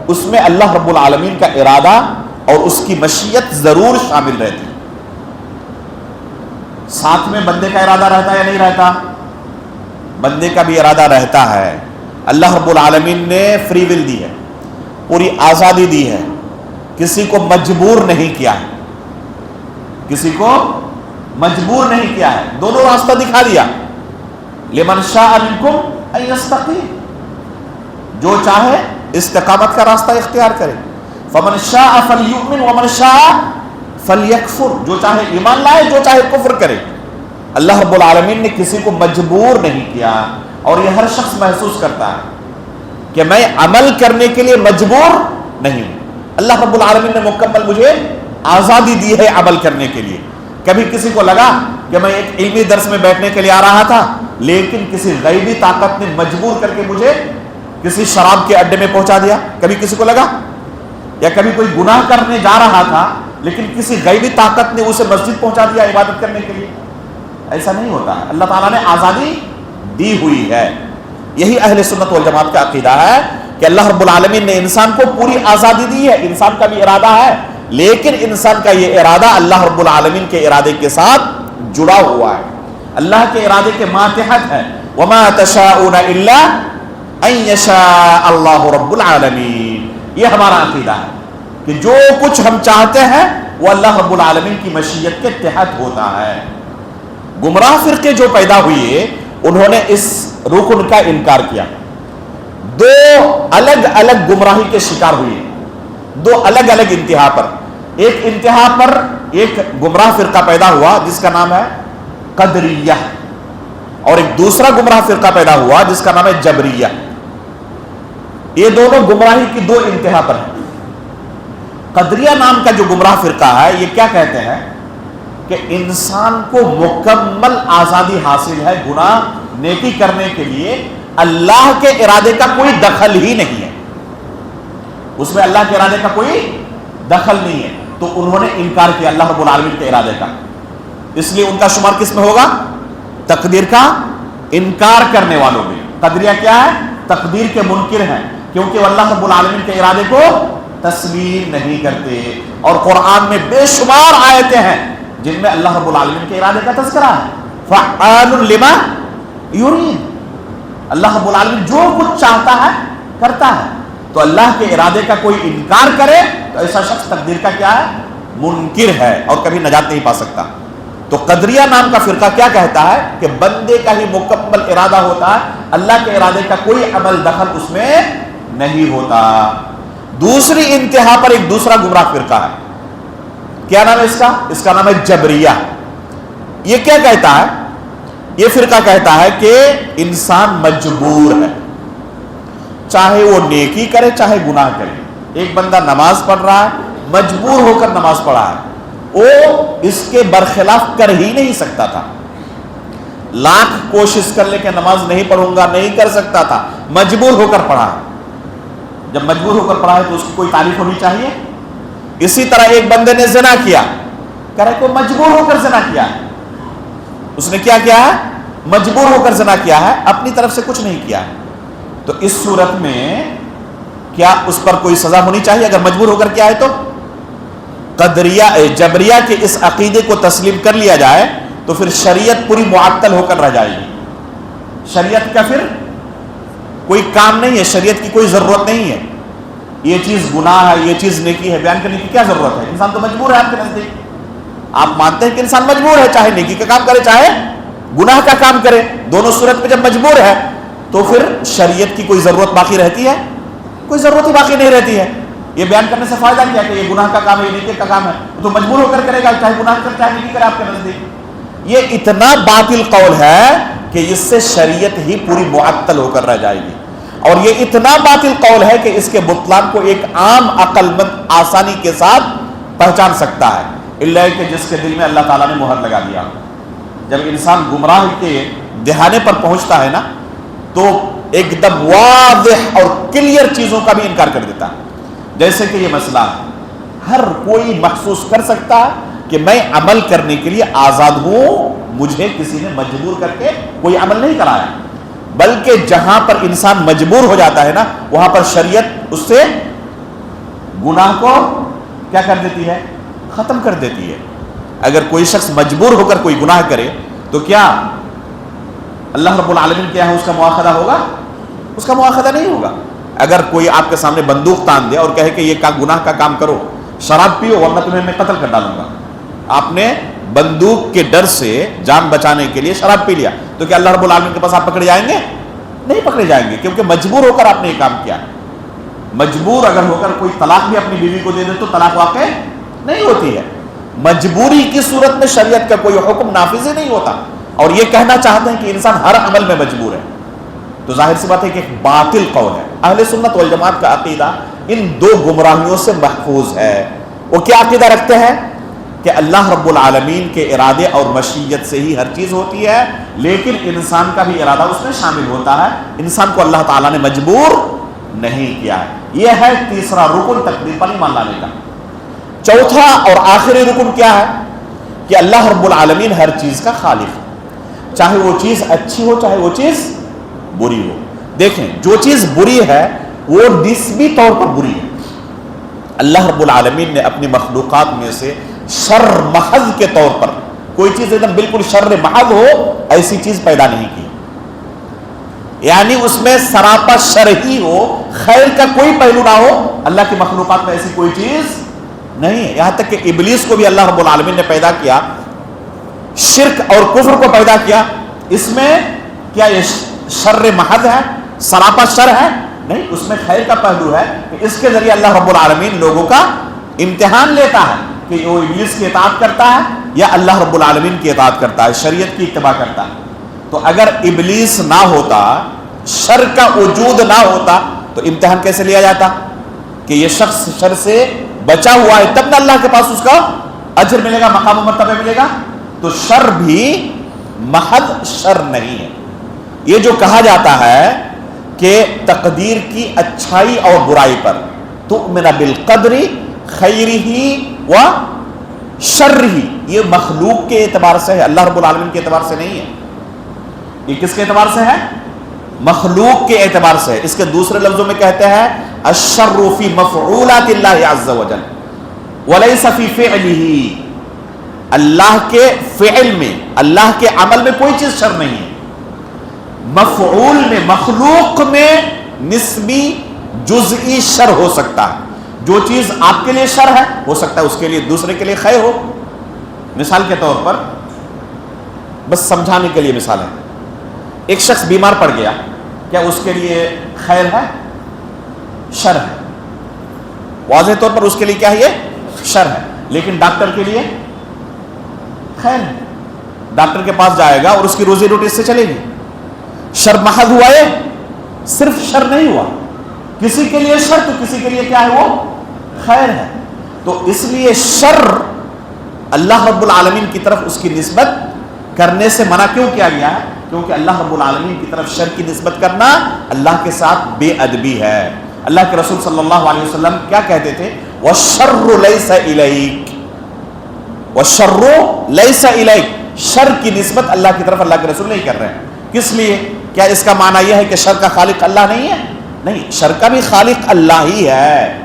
اس میں اللہ رب العالمین کا ارادہ اور اس کی مشیت ضرور شامل رہتی ہے. ساتھ میں بندے کا ارادہ رہتا ہے یا نہیں رہتا؟ بندے کا بھی ارادہ رہتا ہے. اللہ رب العالمین نے فری ول دی ہے, پوری آزادی دی ہے, کسی کو مجبور نہیں کیا ہے, کسی کو مجبور نہیں کیا ہے. دونوں راستہ دکھا دیا. لمن شاء منکم ان یستقیم, جو چاہے استقامت کا راستہ اختیار کرے. فمن شاء فلیؤمن ومن شاء فلیکفر, جو چاہے ایمان لائے جو چاہے کفر کرے. اللہ رب العالمین نے کسی کو مجبور نہیں کیا, اور یہ ہر شخص محسوس کرتا ہے کہ میں عمل کرنے کے لیے مجبور نہیں ہوں. اللہ رب العالمین نے مکمل مجھے آزادی دی ہے عمل کرنے کے لیے. کبھی کسی کو لگا کہ میں ایک علمی درس میں بیٹھنے کے لیے آ رہا تھا, لیکن کسی غیبی طاقت نے مجبور کر کے مجھے کسی شراب کے اڈے میں پہنچا دیا؟ کبھی کسی کو لگا؟ یا کبھی کوئی گناہ کرنے جا رہا تھا لیکن کسی غیبی طاقت نے اسے مسجد پہنچا دیا عبادت کرنے کے لیے؟ ایسا نہیں ہوتا ہے. اللہ تعالیٰ نے آزادی دی ہوئی ہے. یہی اہل سنت والجماعت کا عقیدہ ہے کہ اللہ رب العالمین نے انسان کو پوری آزادی دی ہے. انسان کا بھی ارادہ ہے, لیکن انسان کا یہ ارادہ اللہ رب العالمین کے ارادے کے ساتھ جڑا ہوا ہے, اللہ کے ارادے کے ماتحت ہے. وما تشاءون الا ان یشاء اللہ رب العالمین. یہ ہمارا عقیدہ ہے کہ جو کچھ ہم چاہتے ہیں وہ اللہ رب العالمین کی مشیت کے تحت ہوتا ہے. گمراہ فرقے جو پیدا ہوئے انہوں نے اس رکن کا انکار کیا. دو الگ الگ گمراہی کے شکار ہوئی ہیں، دو الگ الگ انتہا پر. ایک انتہا پر ایک گمراہ فرقہ پیدا ہوا جس کا نام ہے قدریہ، اور ایک دوسرا گمراہ فرقہ پیدا ہوا جس کا نام ہے جبریہ. یہ دونوں گمراہی کی دو انتہا پر ہیں. قدریہ نام کا جو گمراہ فرقہ ہے یہ کیا کہتے ہیں کہ انسان کو مکمل آزادی حاصل ہے گناہ نیکی کرنے کے لیے، اللہ کے ارادے کا کوئی دخل ہی نہیں ہے، اس میں اللہ کے ارادے کا کوئی دخل نہیں ہے. تو انہوں نے انکار کیا اللہ رب العالمین کے ارادے کا، اس لیے ان کا شمار کس میں ہوگا؟ تقدیر کا انکار کرنے والوں میں. قدریہ کیا ہے؟ تقدیر کے منکر ہیں، کیونکہ وہ اللہ رب العالمین کے ارادے کو تسلیم نہیں کرتے. اور قرآن میں بے شمار آیتیں ہیں جن میں اللہ رب العالمین کے ارادے کا تذکرہ ہے. فعال لما یرید، اللہ رب العالمین جو کچھ چاہتا ہے کرتا ہے. تو اللہ کے ارادے کا کوئی انکار کرے تو ایسا شخص تقدیر کا کیا ہے؟ منکر ہے، اور کبھی نجات نہیں پا سکتا. تو قدریہ نام کا فرقہ کیا کہتا ہے کہ بندے کا ہی مکمل ارادہ ہوتا ہے، اللہ کے ارادے کا کوئی عمل دخل اس میں نہیں ہوتا. دوسری انتہا پر ایک دوسرا گمراہ فرقہ ہے. کیا نام ہے اس کا؟ اس کا نام ہے جبریہ. یہ کیا کہتا ہے؟ یہ فرقہ کہتا ہے کہ انسان مجبور ہے، چاہے وہ نیکی کرے چاہے گناہ کرے. ایک بندہ نماز پڑھ رہا ہے، مجبور ہو کر نماز پڑھا ہے، وہ اس کے برخلاف کر ہی نہیں سکتا تھا. لاکھ کوشش کر لے کہ نماز نہیں پڑھوں گا، نہیں کر سکتا تھا، مجبور ہو کر پڑھا ہے. جب مجبور ہو کر پڑھا ہے تو اس کی کوئی تعریف ہونی چاہیے. اسی طرح ایک بندے نے زنا کیا، کہہ رہے کہ وہ مجبور ہو کر زنا کیا ہے. اس نے کیا کیا ہے؟ مجبور ہو کر زنا کیا ہے، اپنی طرف سے کچھ نہیں کیا ہے. تو اس صورت میں کیا اس پر کوئی سزا ہونی چاہیے اگر مجبور ہو کر کیا ہے؟ تو قدریہ جبریہ کے اس عقیدے کو تسلیم کر لیا جائے تو پھر شریعت پوری معطل ہو کر رہ جائے گی. شریعت کا پھر کوئی کام نہیں ہے، شریعت کی کوئی ضرورت نہیں ہے. یہ چیز گناہ ہے، یہ چیز نیکی ہے، بیان کرنے کی کیا ضرورت ہے؟ انسان تو مجبور ہے. آپ کے نزدیک آپ مانتے ہیں کہ انسان مجبور ہے، چاہے نیکی کا کام کرے چاہے گناہ کا کام کرے. دونوں صورت میں جب مجبور ہے تو پھر شریعت کی کوئی ضرورت باقی رہتی ہے؟ کوئی ضرورت ہی باقی نہیں رہتی ہے. یہ بیان کرنے سے فائدہ کیا کہ یہ گناہ کا کام ہے، یہ نیکی کا کام ہے، تو مجبور ہو کر کرے گا، چاہے گناہ کر چاہے نیکی کرے. آپ کے نزدیک یہ اتنا باطل قول ہے کہ اس سے شریعت ہی پوری معطل ہو کر رہ جائے گی. اور یہ اتنا باطل قول ہے کہ اس کے بطلان کو ایک عام عقل مند آسانی کے ساتھ پہچان سکتا ہے، اللہ کہ جس کے دل میں اللہ تعالیٰ نے مہر لگا دیا. جب انسان گمراہ کے دہانے پر پہنچتا ہے نا تو ایک دم واضح اور کلیئر چیزوں کا بھی انکار کر دیتا ہے. جیسے کہ یہ مسئلہ ہے، ہر کوئی محسوس کر سکتا ہے کہ میں عمل کرنے کے لیے آزاد ہوں، مجھے کسی نے مجبور کر کے کوئی عمل نہیں کرایا. بلکہ جہاں پر انسان مجبور ہو جاتا ہے نا وہاں پر شریعت اس سے گناہ کو کیا کر دیتی ہے؟ ختم کر دیتی ہے. اگر کوئی شخص مجبور ہو کر کوئی گناہ کرے تو کیا اللہ رب العالمین کے یہاں اس کا مواخذہ ہوگا؟ اس کا مواخذہ نہیں ہوگا. اگر کوئی آپ کے سامنے بندوق تان دے اور کہے کہ یہ گناہ کا کام کرو، شراب پیو ورنہ تمہیں میں قتل کر ڈالوں گا، آپ نے بندوق کے ڈر سے جان بچانے کے لیے شراب پی لیا، تو کیا اللہ رب العالمین کے پاس آپ پکڑے جائیں گے؟ نہیں پکڑے جائیں گے، کیونکہ مجبور ہو کر آپ نے یہ کام کیا. مجبور اگر ہو کر کوئی طلاق بھی اپنی بیوی کو دے دے تو طلاق واقع نہیں ہوتی ہے. مجبوری کی صورت میں شریعت کا کوئی حکم نافذ ہی نہیں ہوتا. اور یہ کہنا چاہتے ہیں کہ انسان ہر عمل میں مجبور ہے، تو ظاہر سی بات ہے کہ ایک باطل قول ہے. اہل سنت والجماعت کا عقیدہ ان دو گمراہیوں سے محفوظ ہے. وہ کیا عقیدہ رکھتے ہیں کہ اللہ رب العالمین کے ارادے اور مشیت سے ہی ہر چیز ہوتی ہے، لیکن انسان کا بھی ارادہ اس میں شامل ہوتا ہے. انسان کو اللہ تعالیٰ نے مجبور نہیں کیا ہے. یہ ہے تیسرا رکن تقدیر پر ایمان لانے کا. چوتھا اور آخری رکن کیا ہے کہ اللہ رب العالمین ہر چیز کا خالق ہے، چاہے وہ چیز اچھی ہو چاہے وہ چیز بری ہو. دیکھیں جو چیز بری ہے وہ نسبی طور پر بری ہے. اللہ رب العالمین نے اپنی مخلوقات میں سے شر محض کے طور پر کوئی چیز ایک دم بالکل شر محض ہو ایسی چیز پیدا نہیں کی. یعنی اس میں سراپا شر ہی ہو، خیر کا کوئی پہلو نہ ہو. اللہ کی مخلوقات میں ایسی کوئی چیز نہیں ہے. یہاں تک کہ ابلیس کو بھی اللہ رب العالمین نے پیدا کیا، شرک اور کفر کو پیدا کیا. اس میں کیا یہ شر محض ہے، سراپا شر ہے؟ نہیں، اس میں خیر کا پہلو ہے کہ اس کے ذریعے اللہ رب العالمین لوگوں کا امتحان لیتا ہے کہ وہ ابلیس کی اطاعت کرتا ہے یا اللہ رب العالمین کی اطاعت کرتا ہے، شریعت کی اتباع کرتا ہے۔ تو اگر ابلیس نہ ہوتا، شر کا وجود نہ ہوتا، تو امتحان کیسے لیا جاتا کہ یہ شخص شر سے بچا ہوا ہے، تب نہ اللہ کے پاس اس کا اجر ملے گا، مقام و مرتبہ ملے گا۔ تو شر بھی محض شر نہیں ہے۔ یہ جو کہا جاتا ہے کہ تقدیر کی اچھائی اور برائی پر تؤمن بالقدر خیرہ و شرہ، یہ مخلوق کے اعتبار سے ہے، اللہ رب العالمین کے اعتبار سے نہیں ہے۔ یہ کس کے اعتبار سے ہے؟ مخلوق کے اعتبار سے۔ اس کے دوسرے لفظوں میں کہتے ہیں الشر فی مفعولات اللہ عز وجل ولیس فی فعلہ، اللہ کے فعل میں، اللہ کے عمل میں کوئی چیز شر نہیں ہے، مفعول میں، مخلوق میں نسبی جزئی شر ہو سکتا ہے۔ جو چیز آپ کے لیے شر ہے ہو سکتا ہے اس کے لیے، دوسرے کے لیے خیر ہو۔ مثال کے طور پر، بس سمجھانے کے لیے مثال ہے، ایک شخص بیمار پڑ گیا، کیا اس کے لیے خیر ہے؟ شر ہے، واضح طور پر اس کے لیے کیا ہے؟ یہ شر ہے، لیکن ڈاکٹر کے لیے خیر ہے، ڈاکٹر کے پاس جائے گا اور اس کی روزی روٹی اس سے چلے گی۔ شر محض ہوا ہے، صرف شر نہیں ہوا، کسی کے لیے شر تو کسی کے لیے کیا ہے؟ وہ خیر ہے۔ تو اس لیے شر اللہ رب العالمین کی طرف اس کی نسبت کرنے سے منع کیوں کیا گیا ہے؟ کیونکہ اللہ رب العالمین کی طرف شر کی نسبت کرنا اللہ کے ساتھ بے ادبی ہے۔ اللہ کے رسول صلی اللہ علیہ وسلم کیا کہتے تھے؟ وَالشَّرُّ لَيْسَ إِلَيْكَ، وَالشَّرُّ لَيْسَ إِلَيْكَ، شر کی نسبت اللہ کی طرف اللہ کے رسول نہیں کر رہے ہیں۔ کس لیے؟ کیا اس کا معنی یہ ہے کہ شر کا خالق اللہ نہیں ہے؟ نہیں، شر کا بھی خالق اللہ ہی ہے۔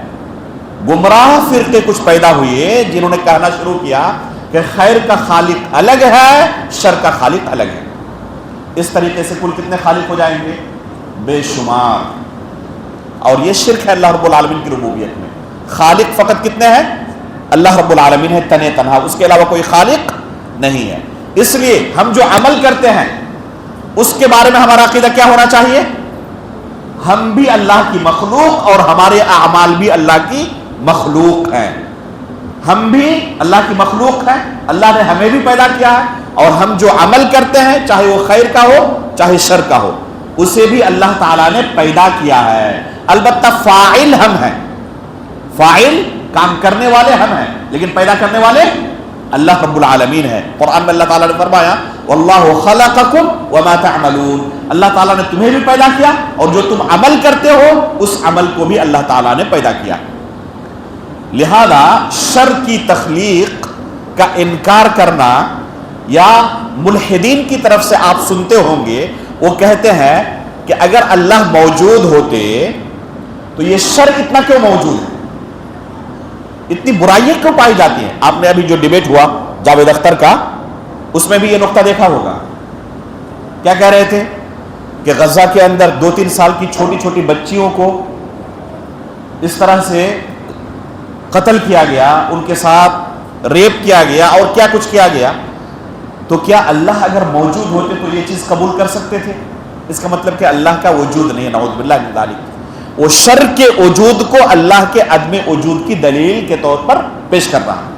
گمراہ فرقے کچھ پیدا ہوئے جنہوں نے کہنا شروع کیا کہ خیر کا خالق الگ ہے، شر کا خالق الگ ہے۔ اس طریقے سے کل کتنے خالق ہو جائیں گے؟ بے شمار۔ اور یہ شرک ہے اللہ رب العالمین کی ربوبیت میں۔ خالق فقط کتنے ہیں؟ اللہ رب العالمین ہے تنے تنہا، اس کے علاوہ کوئی خالق نہیں ہے۔ اس لیے ہم جو عمل کرتے ہیں اس کے بارے میں ہمارا عقیدہ کیا ہونا چاہیے؟ ہم بھی اللہ کی مخلوق اور ہمارے اعمال بھی اللہ کی مخلوق ہیں۔ ہم بھی اللہ کی مخلوق ہیں، اللہ نے ہمیں بھی پیدا کیا ہے، اور ہم جو عمل کرتے ہیں چاہے وہ خیر کا ہو چاہے شر کا ہو، اسے بھی اللہ تعالیٰ نے پیدا کیا ہے۔ البتہ فاعل ہم ہیں، فاعل کام کرنے والے ہم ہیں، لیکن پیدا کرنے والے اللہ رب العالمین ہے۔ قرآن میں اللہ تعالیٰ نے فرمایا وَاللَّهُ خَلَقَكُمْ وَمَا تَعْمَلُونَ، اللہ تعالیٰ نے تمہیں بھی پیدا کیا اور جو تم عمل کرتے ہو اس عمل کو بھی اللہ تعالیٰ نے پیدا کیا۔ لہذا شر کی تخلیق کا انکار کرنا، یا ملحدین کی طرف سے آپ سنتے ہوں گے وہ کہتے ہیں کہ اگر اللہ موجود ہوتے تو یہ شر اتنا کیوں موجود ہے، اتنی برائیاں کیوں پائی جاتی ہیں؟ آپ نے ابھی جو ڈیبیٹ ہوا جاوید اختر کا، اس میں بھی یہ نقطہ دیکھا ہوگا۔ کیا کہہ رہے تھے کہ غزہ کے اندر 2-3 سال کی چھوٹی چھوٹی بچیوں کو اس طرح سے قتل کیا گیا، ان کے ساتھ ریپ کیا گیا اور کیا کچھ کیا گیا، تو کیا اللہ اگر موجود ہوتے تو یہ چیز قبول کر سکتے تھے؟ اس کا مطلب کہ اللہ کا وجود نہیں ہے، نعوذ باللہ من ذالک۔ وہ شر کے وجود کو اللہ کے عدم وجود کی دلیل کے طور پر پیش کر رہا ہے۔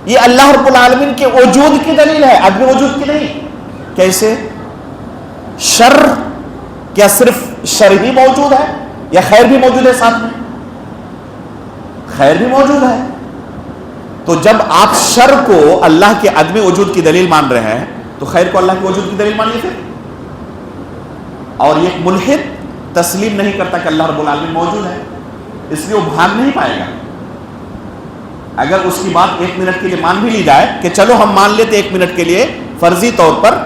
یہ اللہ رب العالمین کے وجود کی دلیل ہے، عدم وجود کی نہیں۔ کیسے؟ شر کیا صرف شر ہی موجود ہے یا خیر بھی موجود ہے؟ ساتھ میں خیر بھی موجود ہے۔ تو جب آپ شر کو اللہ کے عدم وجود کی دلیل مان رہے ہیں تو خیر کو اللہ کے وجود کی دلیل مانیے پھر۔ اور یہ ملحد تسلیم نہیں کرتا کہ اللہ رب العالمین موجود ہے، اس لیے وہ بھاگ نہیں پائے گا۔ اگر اس کی بات 1 منٹ کے لیے مان بھی لی جائے کہ چلو ہم مان لیتے 1 منٹ کے لیے فرضی طور پر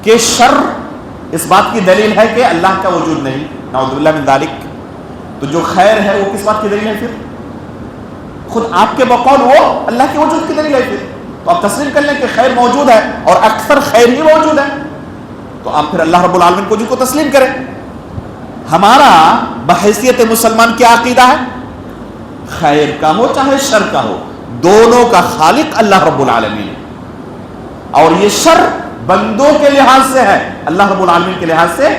کہ شر اس بات کی دلیل ہے کہ اللہ کا وجود نہیں، نعوذ باللہ من ذالک، تو جو خیر ہے وہ کس بات کی دلیل ہے پھر؟ خود آپ کے بقول وہ اللہ کے وجود کی دلیل ہے۔ پھر تو آپ تسلیم کر لیں کہ خیر موجود ہے اور اکثر خیر ہی موجود ہے، تو آپ پھر اللہ رب العالمین کو وجود کو تسلیم کریں۔ ہمارا بحیثیت مسلمان کیا عقیدہ ہے؟ خیر کا ہو چاہے شر کا ہو، دونوں کا خالق اللہ رب العالمین ہے، اور یہ شر بندوں کے لحاظ سے ہے، اللہ رب العالمین کے لحاظ سے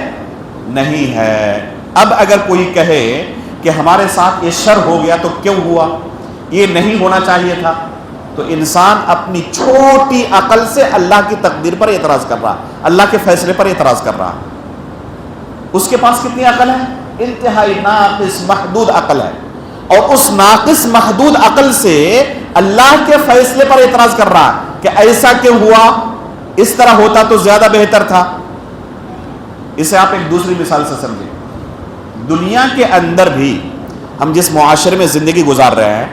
نہیں ہے۔ اب اگر کوئی کہے کہ ہمارے ساتھ یہ شر ہو گیا تو کیوں ہوا، یہ نہیں ہونا چاہیے تھا، تو انسان اپنی چھوٹی عقل سے اللہ کی تقدیر پر اعتراض کر رہا، اللہ کے فیصلے پر اعتراض کر رہا۔ اس کے پاس کتنی عقل ہے؟ انتہائی ناقص محدود عقل ہے، اور اس ناقص محدود عقل سے اللہ کے فیصلے پر اعتراض کر رہا کہ ایسا کیوں ہوا، اس طرح ہوتا تو زیادہ بہتر تھا۔ اسے آپ ایک دوسری مثال سے سمجھیں۔ دنیا کے اندر بھی ہم جس معاشرے میں زندگی گزار رہے ہیں،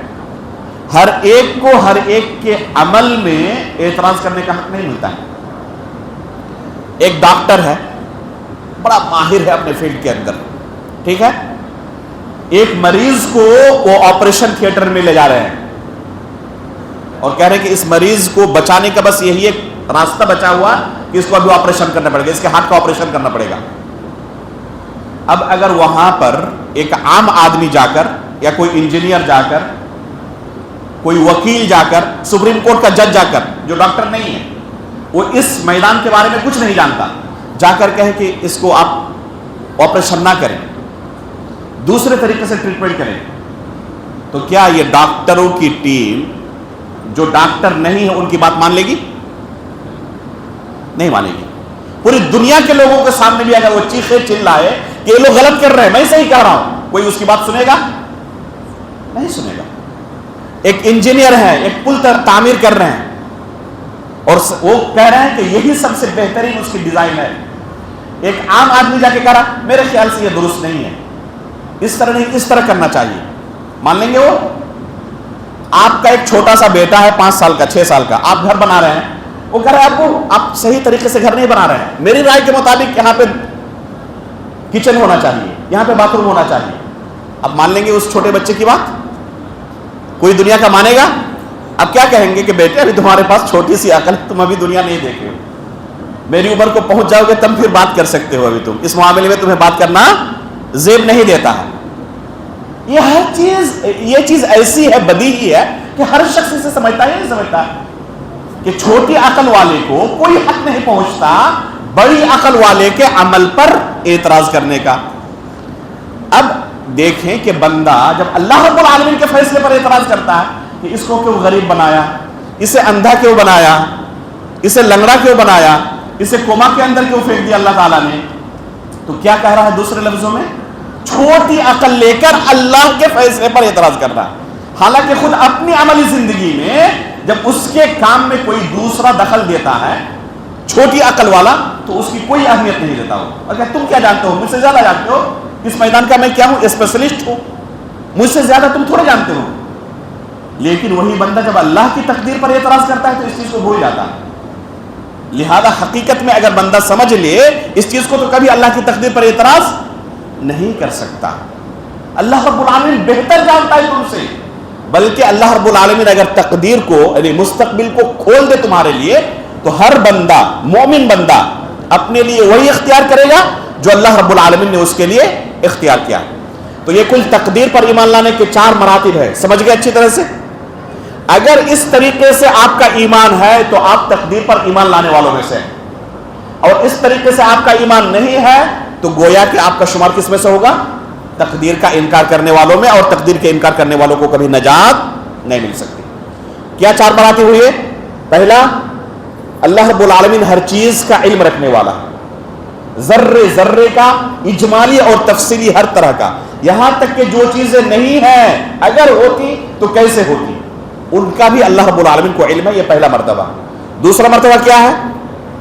ہر ایک کو ہر ایک کے عمل میں اعتراض کرنے کا حق نہیں ملتا ہے۔ ایک ڈاکٹر ہے، بڑا ماہر ہے اپنے فیلڈ کے اندر، ٹھیک ہے، ایک مریض کو وہ آپریشن تھیٹر میں لے جا رہے ہیں اور کہہ رہے ہیں کہ اس مریض کو بچانے کا بس یہی ایک راستہ بچا ہوا کہ اس کو ابھی آپریشن کرنا پڑے گا، اس کے ہارٹ کا آپریشن کرنا پڑے گا۔ اب اگر وہاں پر ایک عام آدمی جا کر، یا کوئی انجینئر جا کر، کوئی وکیل جا کر، سپریم کورٹ کا جج جا کر، جو ڈاکٹر نہیں ہے، وہ اس میدان کے بارے میں کچھ نہیں جانتا، جا کر کہے کہ اس کو آپ آپریشن نہ کریں، دوسرے طریقے سے ٹریٹمنٹ کریں، تو کیا یہ ڈاکٹروں کی ٹیم جو ڈاکٹر نہیں ہے ان کی بات مان لے گی؟ نہیں مانے گی۔ پوری دنیا کے لوگوں کے سامنے بھی اگر وہ چیخے چلائے کہ یہ لوگ غلط کر رہے ہیں، میں صحیح کہہ رہا ہوں، کوئی اس کی بات سنے گا؟ نہیں سنے گا۔ ایک انجینئر ہے، ایک پل تعمیر کر رہے ہیں اور وہ کہہ رہے ہیں کہ یہی سب سے بہترین اس کی ڈیزائن ہے، ایک عام آدمی جا کے کہہ رہا میرے خیال سے یہ درست نہیں ہے، اس طرح نہیں، اس طرح کرنا چاہیے، مان لیں گے وہ؟ آپ کا ایک چھوٹا سا بیٹا ہے، 5 سال کا، 6 سال کا، آپ گھر بنا رہے ہیں، وہ کہہ رہا ہے آپ صحیح طریقے سے گھر نہیں بنا رہے ہیں، میری رائے کے مطابق یہاں پہ کچن ہونا چاہیے، یہاں پہ باتھ روم ہونا چاہیے۔ اب مان لیں گے اس چھوٹے بچے کی بات؟ کوئی دنیا کا مانے گا؟ اب کیا کہیں گے کہ بیٹے ابھی تمہارے پاس چھوٹی سی عقل ہے، تم ابھی دنیا نہیں دیکھے ہو، میری عمر کو پہنچ جاؤ گے تم پھر بات کر سکتے ہو، ابھی تم اس معاملے میں تمہیں بات کرنا زیب نہیں دیتا ہے۔ یہ چیز ایسی ہے، بدیہی ہے کہ ہر شخص اسے سمجھتا ہے، نہیں سمجھتا کہ چھوٹی عقل والے کو کوئی حق نہیں پہنچتا بڑی عقل والے کے عمل پر اعتراض کرنے کا۔ اب دیکھیں کہ بندہ جب اللہ رب العالمین کے فیصلے پر اعتراض کرتا ہے کہ اس کو کیوں غریب بنایا، اسے اندھا کیوں بنایا، اسے لنگڑا کیوں بنایا، اسے کوما کے اندر کیوں پھینک دیا اللہ تعالیٰ نے، تو کیا کہہ رہا ہے دوسرے لفظوں میں؟ چھوٹی عقل لے کر اللہ کے فیصلے پر اعتراض کر رہا ہے، حالانکہ خود اپنی عملی زندگی میں جب اس کے کام میں کوئی دوسرا دخل دیتا ہے چھوٹی عقل والا تو اس کی کوئی اہمیت نہیں دیتا ہو، اگر تم کیا جانتے ہو، مجھ سے زیادہ جانتے ہو، اس میدان کا میں کیا ہوں، اسپیشلسٹ ہوں، مجھ سے زیادہ تم تھوڑے جانتے ہو۔ لیکن وہی بندہ جب اللہ کی تقدیر پر اعتراض کرتا ہے تو اس چیز کو بھول جاتا ہے۔ لہذا حقیقت میں اگر بندہ سمجھ لے اس چیز کو تو کبھی اللہ کی تقدیر پر اعتراض نہیں کر سکتا۔ اللہ رب العالمین بہتر جانتا ہے تم سے، بلکہ اللہ رب العالمین اگر تقدیر کو یعنی مستقبل کو کھول دے تمہارے لیے تو ہر بندہ، مومن بندہ، اپنے لیے وہی اختیار کرے گا جو اللہ رب العالمین نے اس کے لیے اختیار کیا۔ تو یہ کل تقدیر پر ایمان لانے کے 4 مراتب ہے، سمجھ گئے اچھی طرح سے؟ اگر اس طریقے سے آپ کا ایمان ہے تو آپ تقدیر پر ایمان لانے والوں میں سے ہیں، اور اس طریقے سے آپ کا ایمان نہیں ہے تو گویا کہ آپ کا شمار کس میں سے ہوگا؟ تقدیر کا انکار کرنے والوں میں، اور تقدیر کے انکار کرنے والوں کو کبھی نجات نہیں مل سکتی۔ کیا 4 مراتب ہوئے؟ پہلا، اللہ رب العالمین ہر چیز کا علم رکھنے والا، ذرے ذرے کا، اجمالی اور تفصیلی ہر طرح کا، یہاں تک کہ جو چیزیں نہیں ہیں اگر ہوتی تو کیسے ہوتی ان کا بھی اللہ رب العالمین کو علم ہے، یہ پہلا مرتبہ۔ دوسرا مرتبہ کیا ہے؟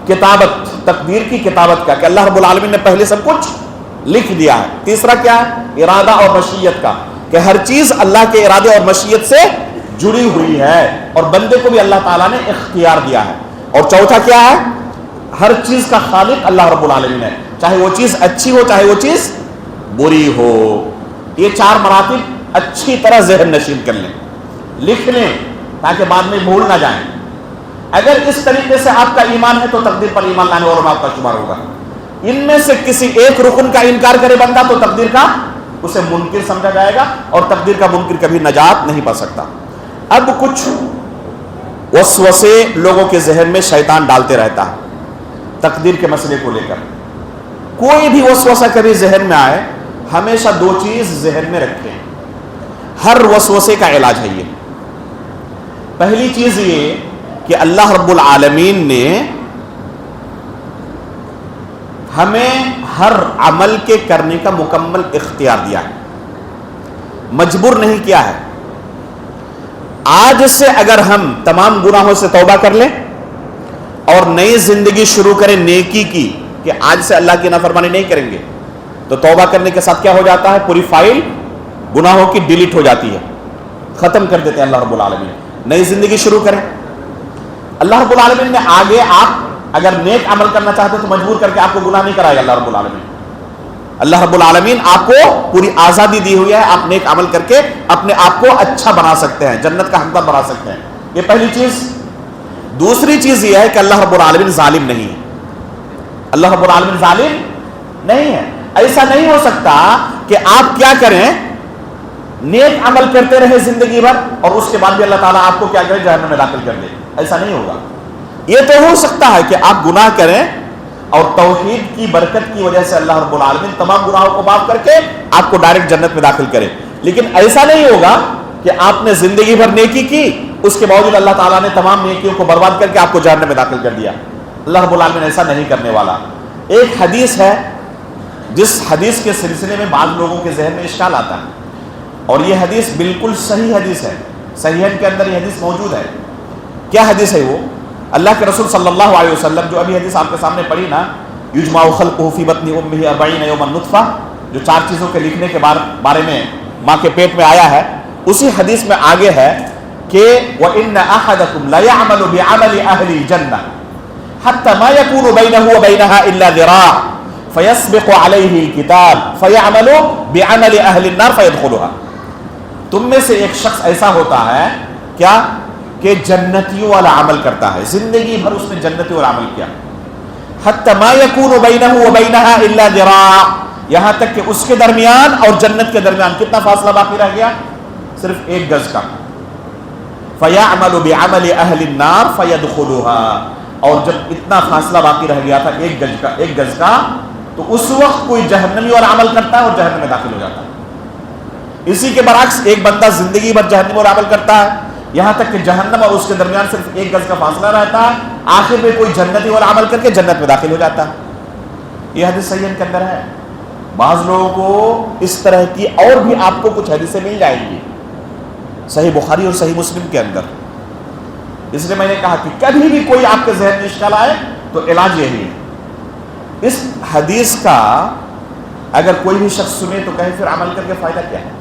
کتابت، تقدیر کی کتابت کا، کہ اللہ رب العالمین نے پہلے سب کچھ لکھ دیا ہے۔ تیسرا کیا ہے؟ ارادہ اور مشیت کا، کہ ہر چیز اللہ کے ارادے اور مشیت سے جڑی ہوئی ہے اور بندے کو بھی اللہ تعالیٰ نے اختیار دیا ہے۔ اور چوتھا کیا ہے؟ ہر چیز کا خالق اللہ رب العالمین ہے، چاہے وہ چیز اچھی ہو چاہے وہ چیز بری ہو۔ یہ 4 مراتب اچھی طرح ذہن نشین کر لیں، لکھ لیں تاکہ بعد میں بھول نہ جائیں۔ اگر اس طریقے سے آپ کا ایمان ہے تو تقدیر پر ایمان لانے والوں میں آپ کا شمار ہوگا۔ ان میں سے کسی ایک رکن کا انکار کرے بندہ تو تقدیر کا اسے منکر سمجھا جائے گا، اور تقدیر کا منکر کبھی نجات نہیں پا سکتا۔ اب کچھ وسوسے لوگوں کے ذہن میں شیطان ڈالتے رہتا ہے تقدیر کے مسئلے کو لے کر۔ کوئی بھی وسوسہ کبھی ذہن میں آئے، ہمیشہ دو چیز ذہن میں رکھیں، ہر وسوسے کا علاج ہے یہ۔ پہلی چیز یہ کہ اللہ رب العالمین نے ہمیں ہر عمل کے کرنے کا مکمل اختیار دیا ہے، مجبور نہیں کیا ہے۔ آج سے اگر ہم تمام گناہوں سے توبہ کر لیں اور نئی زندگی شروع کریں نیکی کی، کہ آج سے اللہ کی نافرمانی نہیں کریں گے، تو توبہ کرنے کے ساتھ کیا ہو جاتا ہے؟ پوری فائل گناہوں کی ڈیلیٹ ہو جاتی ہے، ختم کر دیتے ہیں اللہ رب العالمین۔ نئی زندگی شروع کریں، اللہ رب العالمین نے آگے آپ اگر نیک عمل کرنا چاہتے تو مجبور کر کے آپ کو گناہ نہیں کرائے گا اللہ رب العالمین۔ اللہ رب العالمین آپ کو پوری آزادی دی ہوئی ہے، آپ نیک عمل کر کے اپنے آپ کو اچھا بنا سکتے ہیں، جنت کا حقدار بنا سکتے ہیں۔ یہ پہلی چیز۔ دوسری چیز یہ ہے کہ اللہ رب العالمین ظالم نہیں ہے، اللہ رب العالمین ظالم نہیں ہے۔ ایسا نہیں ہو سکتا کہ آپ کیا کریں، نیک عمل کرتے رہے زندگی بھر اور اس کے بعد بھی اللہ تعالیٰ آپ کو کیا کرے؟ جہنم میں داخل کر دے۔ ایسا نہیں ہوگا۔ یہ تو ہو سکتا ہے کہ آپ گناہ کریں اور توحید کی برکت کی وجہ سے اللہ رب العالمین تمام گناہوں کو معاف کر کے آپ کو ڈائریکٹ جنت میں داخل کرے، لیکن ایسا نہیں ہوگا کہ آپ نے زندگی بھر نیکی کی، اس کے باوجود اللہ تعالیٰ نے تمام نیکیوں کو برباد کر کے آپ کو جہنم میں داخل کر دیا۔ اللہ رب العالمین ایسا نہیں کرنے والا۔ ایک حدیث ہے جس حدیث کے سلسلے میں بعض لوگوں کے ذہن میں اشکال آتا ہے، اور یہ حدیث بالکل صحیح حدیث ہے، صحیحین کے اندر یہ حدیث موجود ہے۔ کیا حدیث ہے وہ؟ اللہ کے رسول صلی اللہ علیہ وسلم جو ابھی حدیث آپ کے سامنے پڑھی نا، یجمع خلقہ فی بطن امہ 40 یوما نطفہ، جو 4 چیزوں کے لکھنے کے بارے میں ماں کے پیٹ میں آیا ہے، اسی حدیث میں آگے ہے کہ وَإِنَّ أَحَدَكُمْ لَيَعْمَلُ بِعَمَلِ أَهْلِ الْجَنَّةِ حَتَّى مَا يَكُونُ بَيْنَهُ وَبَيْنَهَا إِلَّا ذِرَاعٌ فَيَسْبِقُ عَلَيْهِ الْكِتَابُ فَيَعْمَلُ بِعَمَلِ أَهْلِ النَّارِ فَيَدْخُلُهَا۔ تم میں سے ایک شخص ایسا ہوتا ہے کیا کہ جنتیوں والا عمل کرتا ہے، زندگی بھر اس نے جنتیوں والا عمل کیا، حتی ما یکون بینہ وبینہا الا ذراع، یہاں تک کہ اس کے درمیان اور جنت کے درمیان کتنا فاصلہ باقی رہ گیا؟ صرف 1 گز کا۔ فیعمل بعمل اہل النار فیدخلوها، اور جب اتنا فاصلہ باقی رہ گیا تھا 1 گز کا، تو اس وقت کوئی جہنمی والا عمل کرتا ہے اور جہنم میں داخل ہو جاتا ہے۔ اسی کے برعکس ایک بندہ زندگی بھر جہنمی والا عمل کرتا ہے، یہاں تک کہ جہنم اور اس کے درمیان صرف 1 گز کا فاصلہ رہتا ہے، آخر میں کوئی جنتی والا عمل کر کے جنت میں داخل ہو جاتا ہے۔ یہ حدیث صحیح کے اندر ہے۔ بعض لوگوں کو اس طرح کی اور بھی آپ کو کچھ حدیثیں مل جائیں گی صحیح بخاری اور صحیح مسلم کے اندر۔ اس لیے میں نے کہا کہ کبھی بھی کوئی آپ کے ذہن میں اشکال آئے تو علاج یہی ہے، اس حدیث کا اگر کوئی بھی شخص سنے تو کہے پھر عمل کر کے فائدہ کیا ہے؟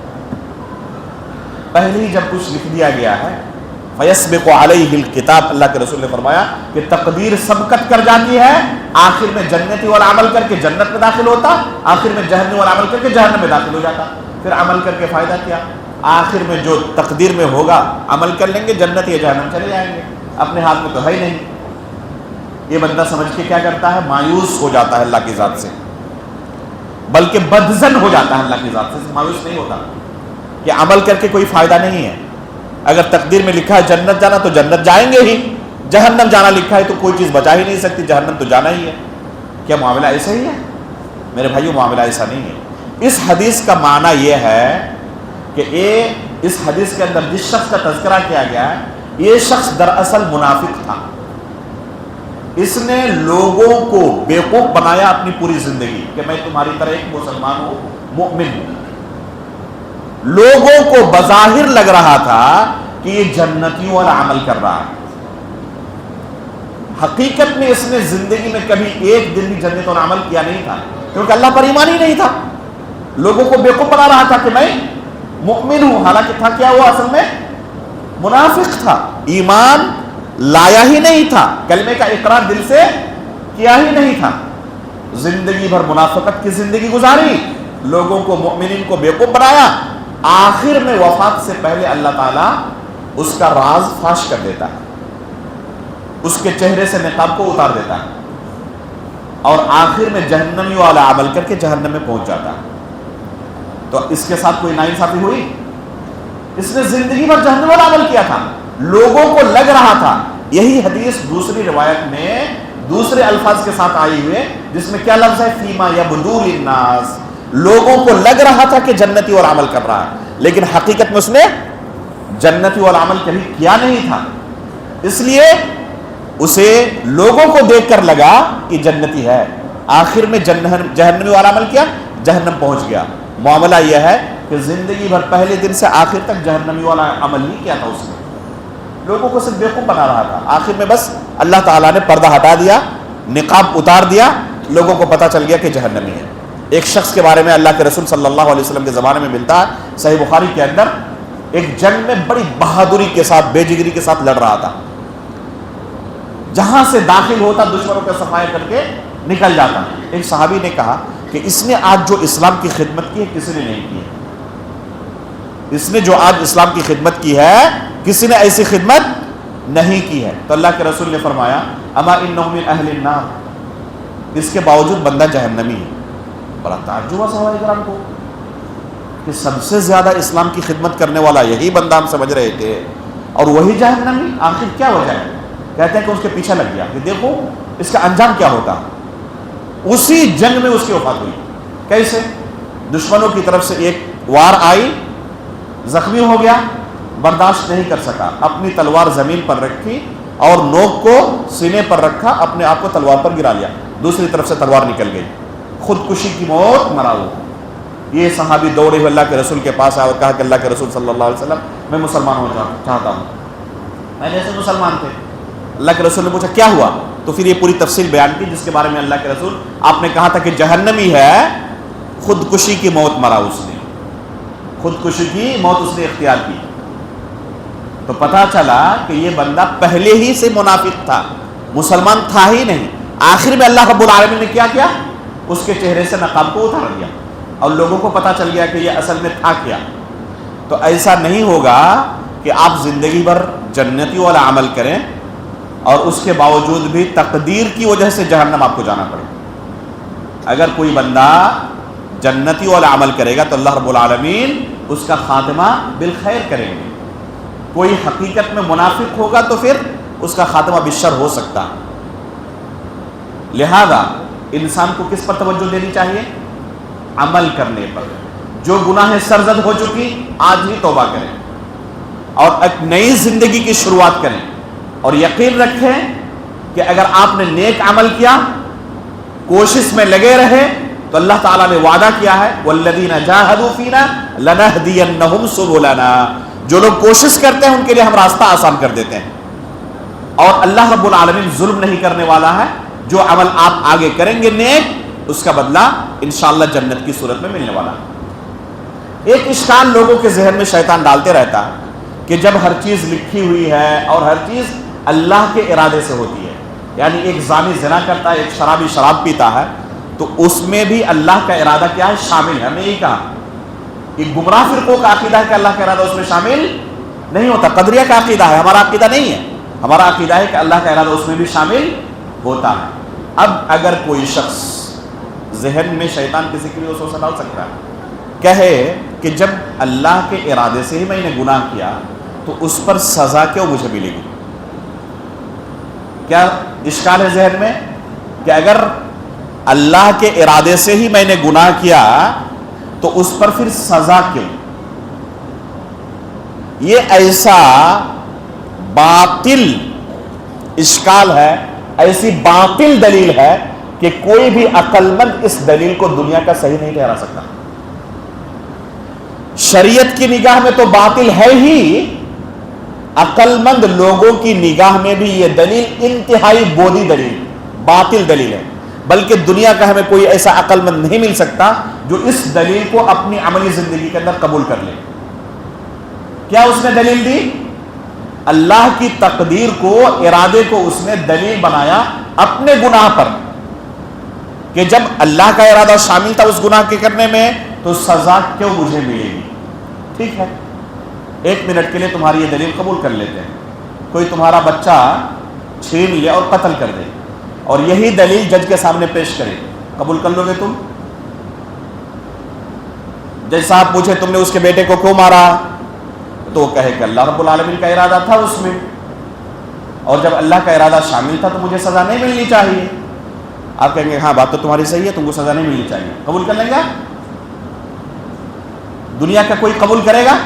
پہلے ہی جب کچھ لکھ دیا گیا ہے، فَيَسْبِقُ عَلَيْهِ الْكِتَابِ، اللہ کے رسول نے فرمایا کہ تقدیر سبقت کر جاتی ہے، آخر میں جنتی والا عمل کر کے جنت میں داخل ہوتا، آخر میں جہنم والا عمل کر کے جہنم میں داخل ہو جاتا، پھر عمل کر کے فائدہ کیا؟ آخر میں جو تقدیر میں ہوگا عمل کر لیں گے، جنت یا جہنم چلے جائیں گے، اپنے ہاتھ میں تو ہے ہی نہیں۔ یہ بندہ سمجھ کے کیا کرتا ہے؟ مایوس ہو جاتا ہے اللہ کی ذات سے، بلکہ بدظن ہو جاتا ہے اللہ کی ذات سے، مایوس نہیں ہوتا کہ عمل کر کے کوئی فائدہ نہیں ہے۔ اگر تقدیر میں لکھا ہے جنت جانا تو جنت جائیں گے ہی، جہنم جانا لکھا ہے تو کوئی چیز بچا ہی نہیں سکتی، جہنم تو جانا ہی ہے۔ کیا معاملہ ایسا ہی ہے؟ میرے بھائیو، معاملہ ایسا نہیں ہے۔ اس حدیث کا معنی یہ ہے کہ اس حدیث کے اندر جس شخص کا تذکرہ کیا گیا ہے، یہ شخص دراصل منافق تھا۔ اس نے لوگوں کو بیوقوف بنایا اپنی پوری زندگی کہ میں تمہاری طرح ایک مسلمان ہوں، مؤمن ہوں۔ لوگوں کو بظاہر لگ رہا تھا کہ یہ جنتیوں والا عمل کر رہا ہے، حقیقت میں اس نے زندگی میں کبھی ایک دن بھی جنت والا عمل کیا نہیں تھا، کیونکہ اللہ پر ایمان ہی نہیں تھا۔ لوگوں کو بیوقوف بنا رہا تھا کہ میں مؤمن ہوں، حالانکہ تھا کیا؟ وہ اصل میں منافق تھا، ایمان لایا ہی نہیں تھا، کلمے کا اقرار دل سے کیا ہی نہیں تھا، زندگی بھر منافقت کی زندگی گزاری، لوگوں کو مومنین کو بیوقوف بنایا۔ آخر میں وفات سے پہلے اللہ تعالیٰ اس کا راز فاش کر دیتا ہے، اس کے چہرے سے نقاب کو اتار دیتا ہے، اور آخر میں جہنمی والا عمل کر کے جہنم میں پہنچ جاتا ہے۔ تو اس کے ساتھ کوئی ناانصافی ہوئی؟ اس نے زندگی بھر جہنم والا عمل کیا تھا، لوگوں کو لگ رہا تھا۔ یہی حدیث دوسری روایت میں دوسرے الفاظ کے ساتھ آئی ہوئے، جس میں کیا لفظ ہے؟ فیما یبدو للناس، لوگوں کو لگ رہا تھا کہ جنتی والا عمل کر رہا ہے، لیکن حقیقت میں اس نے جنتی والا عمل کبھی کیا نہیں تھا، اس لیے اسے لوگوں کو دیکھ کر لگا کہ جنتی ہے، آخر میں جہنمی والا عمل کیا، جہنم پہنچ گیا۔ معاملہ یہ ہے کہ زندگی بھر پہلے دن سے آخر تک جہنمی والا عمل نہیں کیا تھا، اس نے لوگوں کو صرف بیوقوف بنا رہا تھا، آخر میں بس اللہ تعالیٰ نے پردہ ہٹا دیا، نقاب اتار دیا، لوگوں کو پتہ چل گیا کہ جہنمی ہے۔ ایک شخص کے بارے میں اللہ کے رسول صلی اللہ علیہ وسلم کے زمانے میں ملتا ہے، صحیح بخاری کے اندر، ایک جنگ میں بڑی بہادری کے ساتھ، بے جگری کے ساتھ لڑ رہا تھا، جہاں سے داخل ہوتا دشمنوں کا صفائی کر کے نکل جاتا۔ ایک صحابی نے کہا کہ اس نے آج جو اسلام کی خدمت کی ہے کسی نے نہیں کی ہے، اس نے جو آج اسلام کی خدمت کی ہے کسی نے ایسی خدمت نہیں کی ہے۔ تو اللہ کے رسول نے فرمایا اما انہ من اہل النار، اس کے باوجود بندہ جہنمی ہے۔ بڑا تعجب ہوا صحابہ کرام کو کہ سب سے زیادہ اسلام کی خدمت کرنے والا یہی بندہ ہم سمجھ رہے تھے، اور وہی جہنمی، آخر کیا وجہ ہے؟ کہتے ہیں کہ اس کے پیچھے لگ گیا کہ دیکھو اس کا انجام کیا ہوتا۔ اسی جنگ میں اس کی وفات ہوئی۔ کیسے؟ دشمنوں کی طرف سے ایک وار آئی، زخمی ہو گیا، برداشت نہیں کر سکا، اپنی تلوار زمین پر رکھی اور نوک کو سینے پر رکھا، اپنے آپ کو تلوار پر گرا لیا، دوسری طرف سے تلوار نکل گئی، خودکشی کی موت مرا وہ۔ یہ صحابی دوڑے ہوئے اللہ کے رسول کے پاس آیا اور کہا کہ اللہ کے رسول صلی اللہ علیہ وسلم میں مسلمان ہونا چاہتا ہوں۔ پہلے ایسے مسلمان تھے۔ اللہ کے رسول نے پوچھا کیا ہوا؟ تو پھر یہ پوری تفصیل بیان کی جس کے بارے میں اللہ کے رسول آپ نے کہا تھا کہ جہنمی ہے، خودکشی کی موت مرا اس نے، خودکشی کی موت اس نے اختیار کی۔ تو پتہ چلا کہ یہ بندہ پہلے ہی سے منافق تھا، مسلمان تھا ہی نہیں۔ آخر میں اللہ رب العالمین نے کیا کیا؟ اس کے چہرے سے نقاب کو اتار دیا اور لوگوں کو پتہ چل گیا کہ یہ اصل میں تھا کیا۔ تو ایسا نہیں ہوگا کہ آپ زندگی بھر جنتی والا عمل کریں اور اس کے باوجود بھی تقدیر کی وجہ سے جہنم آپ کو جانا پڑے۔ اگر کوئی بندہ جنتی والا عمل کرے گا تو اللہ رب العالمین اس کا خاتمہ بالخیر کریں گے۔ کوئی حقیقت میں منافق ہوگا تو پھر اس کا خاتمہ بالشر ہو سکتا۔ لہذا انسان کو کس پر توجہ دینی چاہیے؟ عمل کرنے پر۔ جو گناہ سرزد ہو چکی آج ہی توبہ کریں اور ایک نئی زندگی کی شروعات کریں، اور یقین رکھیں کہ اگر آپ نے نیک عمل کیا، کوشش میں لگے رہے، تو اللہ تعالیٰ نے وعدہ کیا ہے والذین جاہدوا فینا لنہدینہم سبلنا، جو لوگ کوشش کرتے ہیں ان کے لیے ہم راستہ آسان کر دیتے ہیں۔ اور اللہ رب العالمین ظلم نہیں کرنے والا ہے، جو عمل آپ آگے کریں گے نیک، اس کا بدلہ انشاءاللہ جنت کی صورت میں ملنے والا ہے۔ ایک اشکال لوگوں کے ذہن میں شیطان ڈالتے رہتا ہے کہ جب ہر چیز لکھی ہوئی ہے اور ہر چیز اللہ کے ارادے سے ہوتی ہے، یعنی ایک زانی زنا کرتا ہے، ایک شرابی شراب پیتا ہے، تو اس میں بھی اللہ کا ارادہ کیا ہے؟ شامل ہے۔ ہم نے یہی کہا کہ گمراہ فرقوں کا عقیدہ ہے کہ اللہ کا ارادہ اس میں شامل نہیں ہوتا، قدریہ کا عقیدہ ہے، ہمارا عقیدہ نہیں ہے۔ ہمارا عقیدہ ہے کہ اللہ کا ارادہ اس میں بھی شامل ہوتا ہے۔ اب اگر کوئی شخص ذہن میں شیطان کسی کے لیے وسوسہ ڈال سکتا ہے، کہے کہ جب اللہ کے ارادے سے ہی میں نے گناہ کیا تو اس پر سزا کیوں مجھے ملے گی؟ کیا اشکال ہے ذہن میں کہ اگر اللہ کے ارادے سے ہی میں نے گناہ کیا تو اس پر پھر سزا کیوں؟ یہ ایسا باطل اشکال ہے، ایسی باطل دلیل ہے کہ کوئی بھی عقل مند اس دلیل کو دنیا کا صحیح نہیں ٹھہرا سکتا۔ شریعت کی نگاہ میں تو باطل ہے ہی، عقل مند لوگوں کی نگاہ میں بھی یہ دلیل انتہائی بودھی دلیل، باطل دلیل ہے۔ بلکہ دنیا کا ہمیں کوئی ایسا عقل مند نہیں مل سکتا جو اس دلیل کو اپنی عملی زندگی کے اندر قبول کر لے۔ کیا اس نے دلیل دی؟ اللہ کی تقدیر کو، ارادے کو اس نے دلیل بنایا اپنے گناہ پر، کہ جب اللہ کا ارادہ شامل تھا اس گناہ کے کرنے میں تو سزا کیوں مجھے ملے گی؟ ٹھیک ہے، ایک منٹ کے لیے تمہاری یہ دلیل قبول کر لیتے ہیں۔ کوئی تمہارا بچہ چھین لے اور قتل کر دے اور یہی دلیل جج کے سامنے پیش کرے، قبول کر لو گے تم؟ جج صاحب پوچھے تم نے اس کے بیٹے کو کیوں مارا؟ تو وہ کہے کہ اللہ رب العالمین کا ارادہ تھا اس میں، اور جب اللہ کا ارادہ شامل تھا تو مجھے سزا نہیں ملنی چاہیے۔ آپ کہیں گے ہاں بات تو تمہاری صحیح ہے، تم کو سزا نہیں ملنی چاہیے، قبول کر لیں گے؟ دنیا کا کوئی قبول کرے گا؟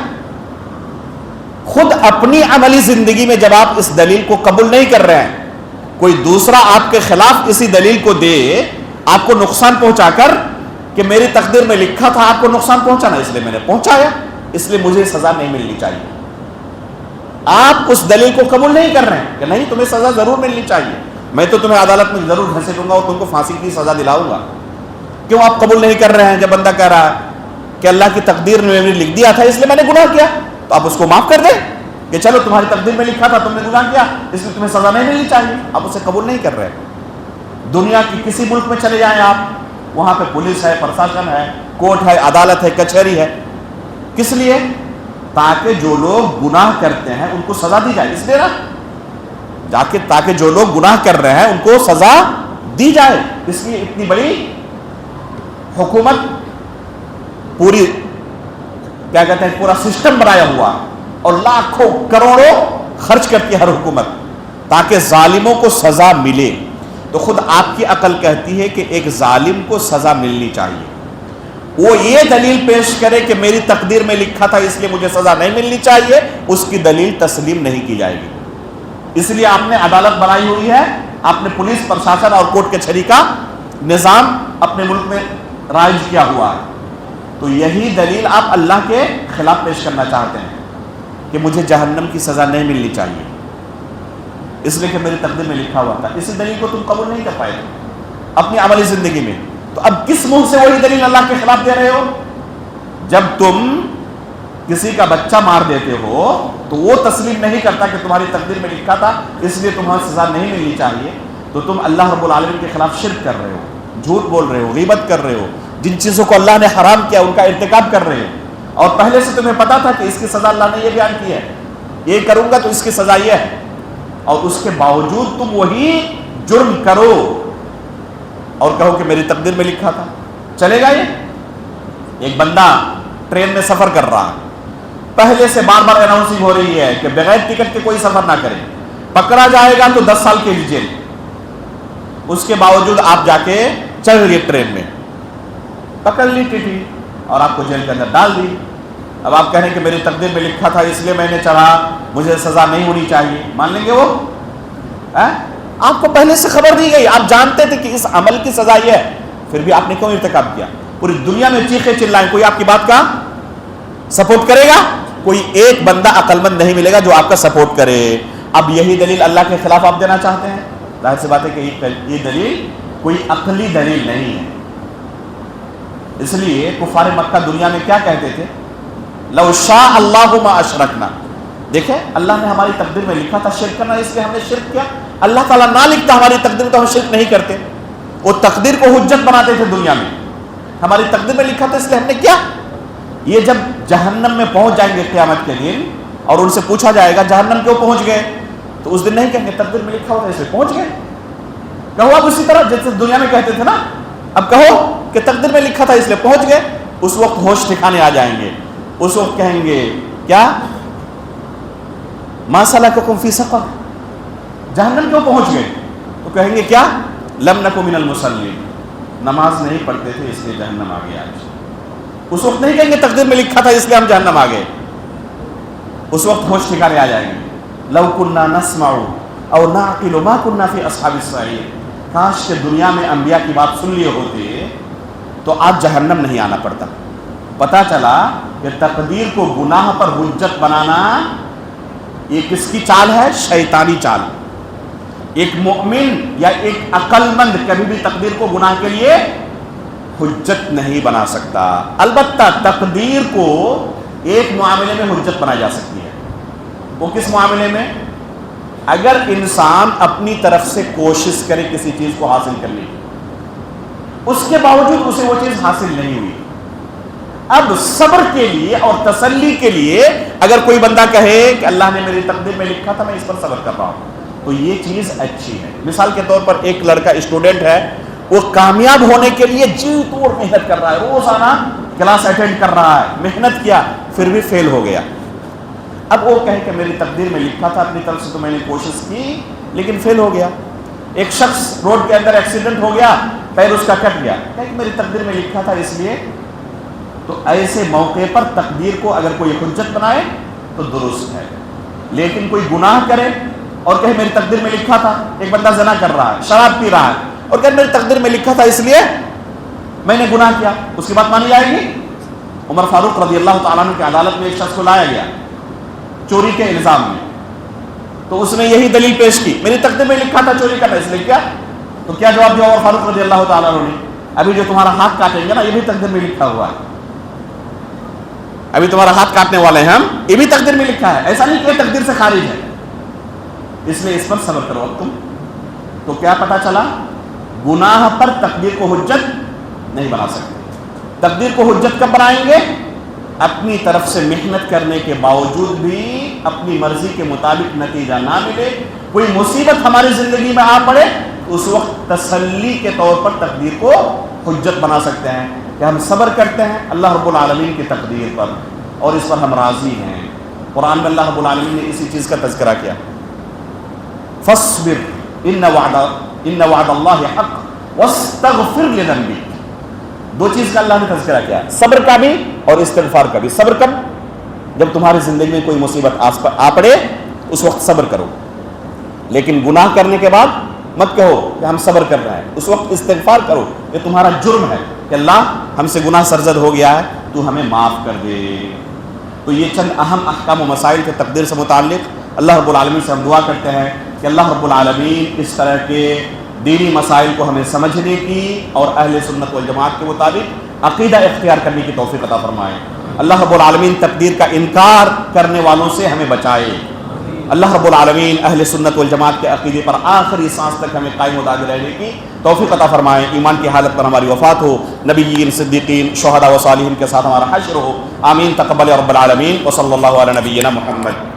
خود اپنی عملی زندگی میں جب آپ اس دلیل کو قبول نہیں کر رہے ہیں، کوئی دوسرا آپ کے خلاف اسی دلیل کو دے، آپ کو نقصان پہنچا کر کہ میری تقدیر میں لکھا تھا آپ کو نقصان پہنچانا، اس لیے میں نے پہنچایا، اس لیے مجھے سزا نہیں ملنی چاہیے، آپ اس دلیل کو قبول نہیں کر رہے ہیں کہ نہیں تمہیں سزا ضرور ملنی چاہیے، میں تو تمہیں عدالت میں ضرور گھسیٹوں گا اور تم کو پھانسی کی سزا دلاؤں گا، کیوں آپ قبول نہیں کر رہے ہیں؟ جب بندہ کہہ رہا ہے کہ اللہ کی تقدیر میں نے لکھ دیا تھا اس لیے میں نے گناہ کیا، تو آپ اس کو معاف کر دیں کہ چلو تمہاری تقدیر میں لکھا تھا تم نے گناہ کیا اس لیے تمہیں سزا نہیں ملنی چاہیے، آپ اسے قبول نہیں کر رہے۔ دنیا کی کسی ملک میں چلے جائیں آپ، وہاں پہ پولیس ہے، پرشاسن ہے، کورٹ ہے، عدالت ہے، کچہری ہے، کس لیے؟ تاکہ جو لوگ گناہ کرتے ہیں ان کو سزا دی جائے، اس لیے نا، تاکہ جو لوگ گناہ کر رہے ہیں ان کو سزا دی جائے، اس لیے اتنی بڑی حکومت پوری کیا کہتے ہیں پورا سسٹم بنایا ہوا اور لاکھوں کروڑوں خرچ کرتی ہے ہر حکومت تاکہ ظالموں کو سزا ملے۔ تو خود آپ کی عقل کہتی ہے کہ ایک ظالم کو سزا ملنی چاہیے، وہ یہ دلیل پیش کرے کہ میری تقدیر میں لکھا تھا اس لیے مجھے سزا نہیں ملنی چاہیے، اس کی دلیل تسلیم نہیں کی جائے گی۔ اس لیے آپ نے عدالت بنائی ہوئی ہے، آپ نے پولیس، پرشاسن اور کورٹ کچہری کا نظام اپنے ملک میں رائج کیا ہوا ہے، تو یہی دلیل آپ اللہ کے خلاف پیش کرنا چاہتے ہیں کہ مجھے جہنم کی سزا نہیں ملنی چاہیے اس لیے کہ میری تقدیر میں لکھا ہوا تھا، اسی دلیل کو تم قبول نہیں کر پائے اپنی عملی زندگی میں، تو اب کس منہ سے وہی دلیل اللہ کے خلاف دے رہے ہو؟ جب تم کسی کا بچہ مار دیتے ہو تو وہ تسلیم نہیں کرتا کہ تمہاری تقدیر میں لکھا تھا اس لیے تمہیں سزا نہیں ملنی چاہیے، تو تم اللہ رب العالمین کے خلاف شرک کر رہے ہو، جھوٹ بول رہے ہو، غیبت کر رہے ہو، جن چیزوں کو اللہ نے حرام کیا ان کا ارتکاب کر رہے ہو، اور پہلے سے تمہیں پتا تھا کہ اس کی سزا اللہ نے یہ بیان کی ہے، یہ کروں گا تو اس کی سزا یہ ہے، اور اس کے باوجود تم وہی جرم کرو اور کہو کہ میری تقدیر میں لکھا تھا، چلے گا یہ؟ ایک بندہ ٹرین میں سفر کر رہا ہے، پہلے سے بار بار اناؤنسنگ ہو رہی ہے کہ بغیر ٹکٹ کے کوئی سفر نہ کرے، پکڑا جائے گا تو 10 سال کے لیے جیل، اس کے باوجود آپ جا کے چڑھ گئے ٹرین میں، پکڑ لی ٹی اور آپ کو جیل کے اندر ڈال دی، اب آپ کہہ رہے ہیں کہ میری تقدیر میں لکھا تھا اس لیے میں نے چڑھا، مجھے سزا نہیں ہونی چاہیے، مان لیں گے وہ؟ آپ کو پہلے سے خبر دی گئی، آپ جانتے تھے کہ اس عمل کی سزا یہ ہے، پھر بھی آپ نے کیوں ارتکاب کیا؟ پوری دنیا میں چیخے چلائیں، کوئی آپ کی بات کا سپورٹ کرے گا؟ کوئی ایک بندہ عقل مند نہیں ملے گا جو آپ کا سپورٹ کرے۔ اب یہی دلیل اللہ کے خلاف آپ دینا چاہتے ہیں؟ ظاہر سی بات ہے کہ یہ دلیل کوئی عقلی دلیل نہیں ہے۔ اس لیے کفار مکہ دنیا میں کیا کہتے تھے؟ لو شاء اللہ ما اشرکنا، دیکھیں اللہ نے ہماری تقدیر میں لکھا تھا شرک کرنا اس لیے ہم نے شرک کیا، اللہ تعالیٰ نہ لکھتا ہماری تقدیر تو ہم شرک نہیں کرتے، وہ تقدیر کو حجت بناتے تھے دنیا میں، ہماری تقدیر میں لکھا تھا اس لیے ہم نے کیا۔ یہ جب جہنم میں پہنچ جائیں گے قیامت کے دن اور ان سے پوچھا جائے گا جہنم کیوں پہنچ گئے، تو اس دن نہیں کہیں گے تقدیر میں لکھا ہوتا اس لیے پہنچ گئے، کہو اب اسی طرح جیسے دنیا میں کہتے تھے نا، اب کہو کہ تقدیر میں لکھا تھا اس لیے پہنچ گئے، اس وقت ہوش ٹھکانے آ جائیں گے، اس وقت کہیں گے کیا ما سلککم فی سقر، جہنم کیوں پہنچ گئے، تو کہیں گے کیا لم نک من المصلین، نماز نہیں پڑھتے تھے اس لیے جہنم آ گیا آج۔ اس وقت نہیں کہیں گے تقدیر میں لکھا تھا اس لیے ہم جہنم آ گئے، اس وقت ہوش ٹھکانے آ جائیں گے، لو کننا نسمع او نعقل ما کننا فی اصحاب السعیر، کاش کہ دنیا میں انبیاء کی بات سن لیے ہوتے تو آج جہنم نہیں آنا پڑتا۔ پتہ چلا کہ تقدیر کو گناہ پر حجت بنانا یہ کس کی چال ہے؟ شیطانی چال۔ ایک مومن یا ایک عقل مند کبھی بھی تقدیر کو گناہ کے لیے حجت نہیں بنا سکتا، البتہ تقدیر کو ایک معاملے میں حجت بنائی جا سکتی ہے، وہ کس معاملے میں؟ اگر انسان اپنی طرف سے کوشش کرے کسی چیز کو حاصل کرنے کی، اس کے باوجود اسے وہ چیز حاصل نہیں ہوئی، اب صبر کے لیے اور تسلی کے لیے اگر کوئی بندہ کہے کہ اللہ نے میری تقدیر میں لکھا تھا میں اس پر صبر کر رہا ہوں تو یہ چیز اچھی ہے۔ مثال کے طور پر ایک لڑکا اسٹوڈنٹ ہے، وہ کامیاب ہونے کے لیے جی توڑ محنت کر رہا ہے، روزانہ کلاس اٹینڈ کر رہا ہے، محنت کیا پھر بھی فیل ہو گیا، اب وہ کہے کہ میری تقدیر میں لکھا تھا اپنی طرف سے تو میں نے کوشش کی لیکن فیل ہو گیا۔ ایک شخص روڈ کے اندر ایکسیڈنٹ ہو گیا، پیر اس کا کٹ گیا، کہے کہ میری تقدیر میں لکھا تھا اس لیے تو ایسے موقع پر تقدیر کو اگر کوئی حجت بنائے تو درست ہے. لیکن کوئی گناہ کرے اور کہے میری تقدیر میں لکھا تھا، ایک بندہ زنا کر رہا ہے، شراب پی رہا ہے اور کہے میری تقدیر میں لکھا تھا اس لیے میں نے گناہ کیا، اس کی بات مانی جائے گی؟ عمر فاروق رضی اللہ تعالیٰ عنہ کی عدالت میں ایک شخص کو لایا گیا چوری کے الزام میں، تو اس نے یہی دلیل پیش کی میری تقدیر میں لکھا تھا چوری کرنا اس لیے کیا. تو کیا جواب دیا عمر فاروق رضی اللہ تعالیٰ عنہ نے؟ ابھی جو تمہارا ہاتھ کاٹیں گے نا یہ بھی تقدیر میں لکھا ہوا ہے، ابھی تمہارا ہاتھ کاٹنے والے ہیں ہم، یہ بھی تقدیر میں لکھا ہے، ایسا نہیں کہ تقدیر سے خارج ہے، اس لیے اس پر صبر کرو اب تم. تو کیا پتا چلا؟ گناہ پر تقدیر کو حجت نہیں بنا سکتے. تقدیر کو حجت کب بنائیں گے؟ اپنی طرف سے محنت کرنے کے باوجود بھی اپنی مرضی کے مطابق نتیجہ نہ ملے، کوئی مصیبت ہماری زندگی میں آ پڑے، اس وقت تسلی کے طور پر تقدیر کو حجت بنا سکتے ہیں کہ ہم صبر کرتے ہیں اللہ رب العالمین کی تقدیر پر اور اس پر ہم راضی ہیں. قرآن میں اللہ رب العالمین نے اسی چیز کا تذکرہ کیا، فاصبر ان وعد اللہ حق واستغفر لذنبک. دو چیز کا اللہ نے تذکرہ کیا، صبر کا بھی اور استغفار کا بھی. صبر کب؟ جب تمہاری زندگی میں کوئی مصیبت آ پڑے اس وقت صبر کرو، لیکن گناہ کرنے کے بعد مت کہو کہ ہم صبر کر رہے ہیں، اس وقت استغفار کرو. یہ تمہارا جرم ہے کہ اللہ ہم سے گناہ سرزد ہو گیا ہے، تو ہمیں معاف کر دے. تو یہ چند اہم احکام و مسائل کے تقدیر سے متعلق اللہ رب العالمین سے ہم دعا کرتے ہیں کہ اللہ رب العالمین اس طرح کے دینی مسائل کو ہمیں سمجھنے کی اور اہل سنت والجماعت کے مطابق عقیدہ اختیار کرنے کی توفیق عطا فرمائے. اللہ رب العالمین تقدیر کا انکار کرنے والوں سے ہمیں بچائے. اللہ رب العالمین اہل سنت والجماعت کے عقیدے پر آخری سانس تک ہمیں قائم و دائم رہنے کی توفیق عطا فرمائے. ایمان کی حالت پر ہماری وفات ہو، نبیین، صدیقین، شہداء و صالحین کے ساتھ ہمارا حشر ہو. آمین. تقبل رب العالمین. وصلی اللہ علی نبینا محمد.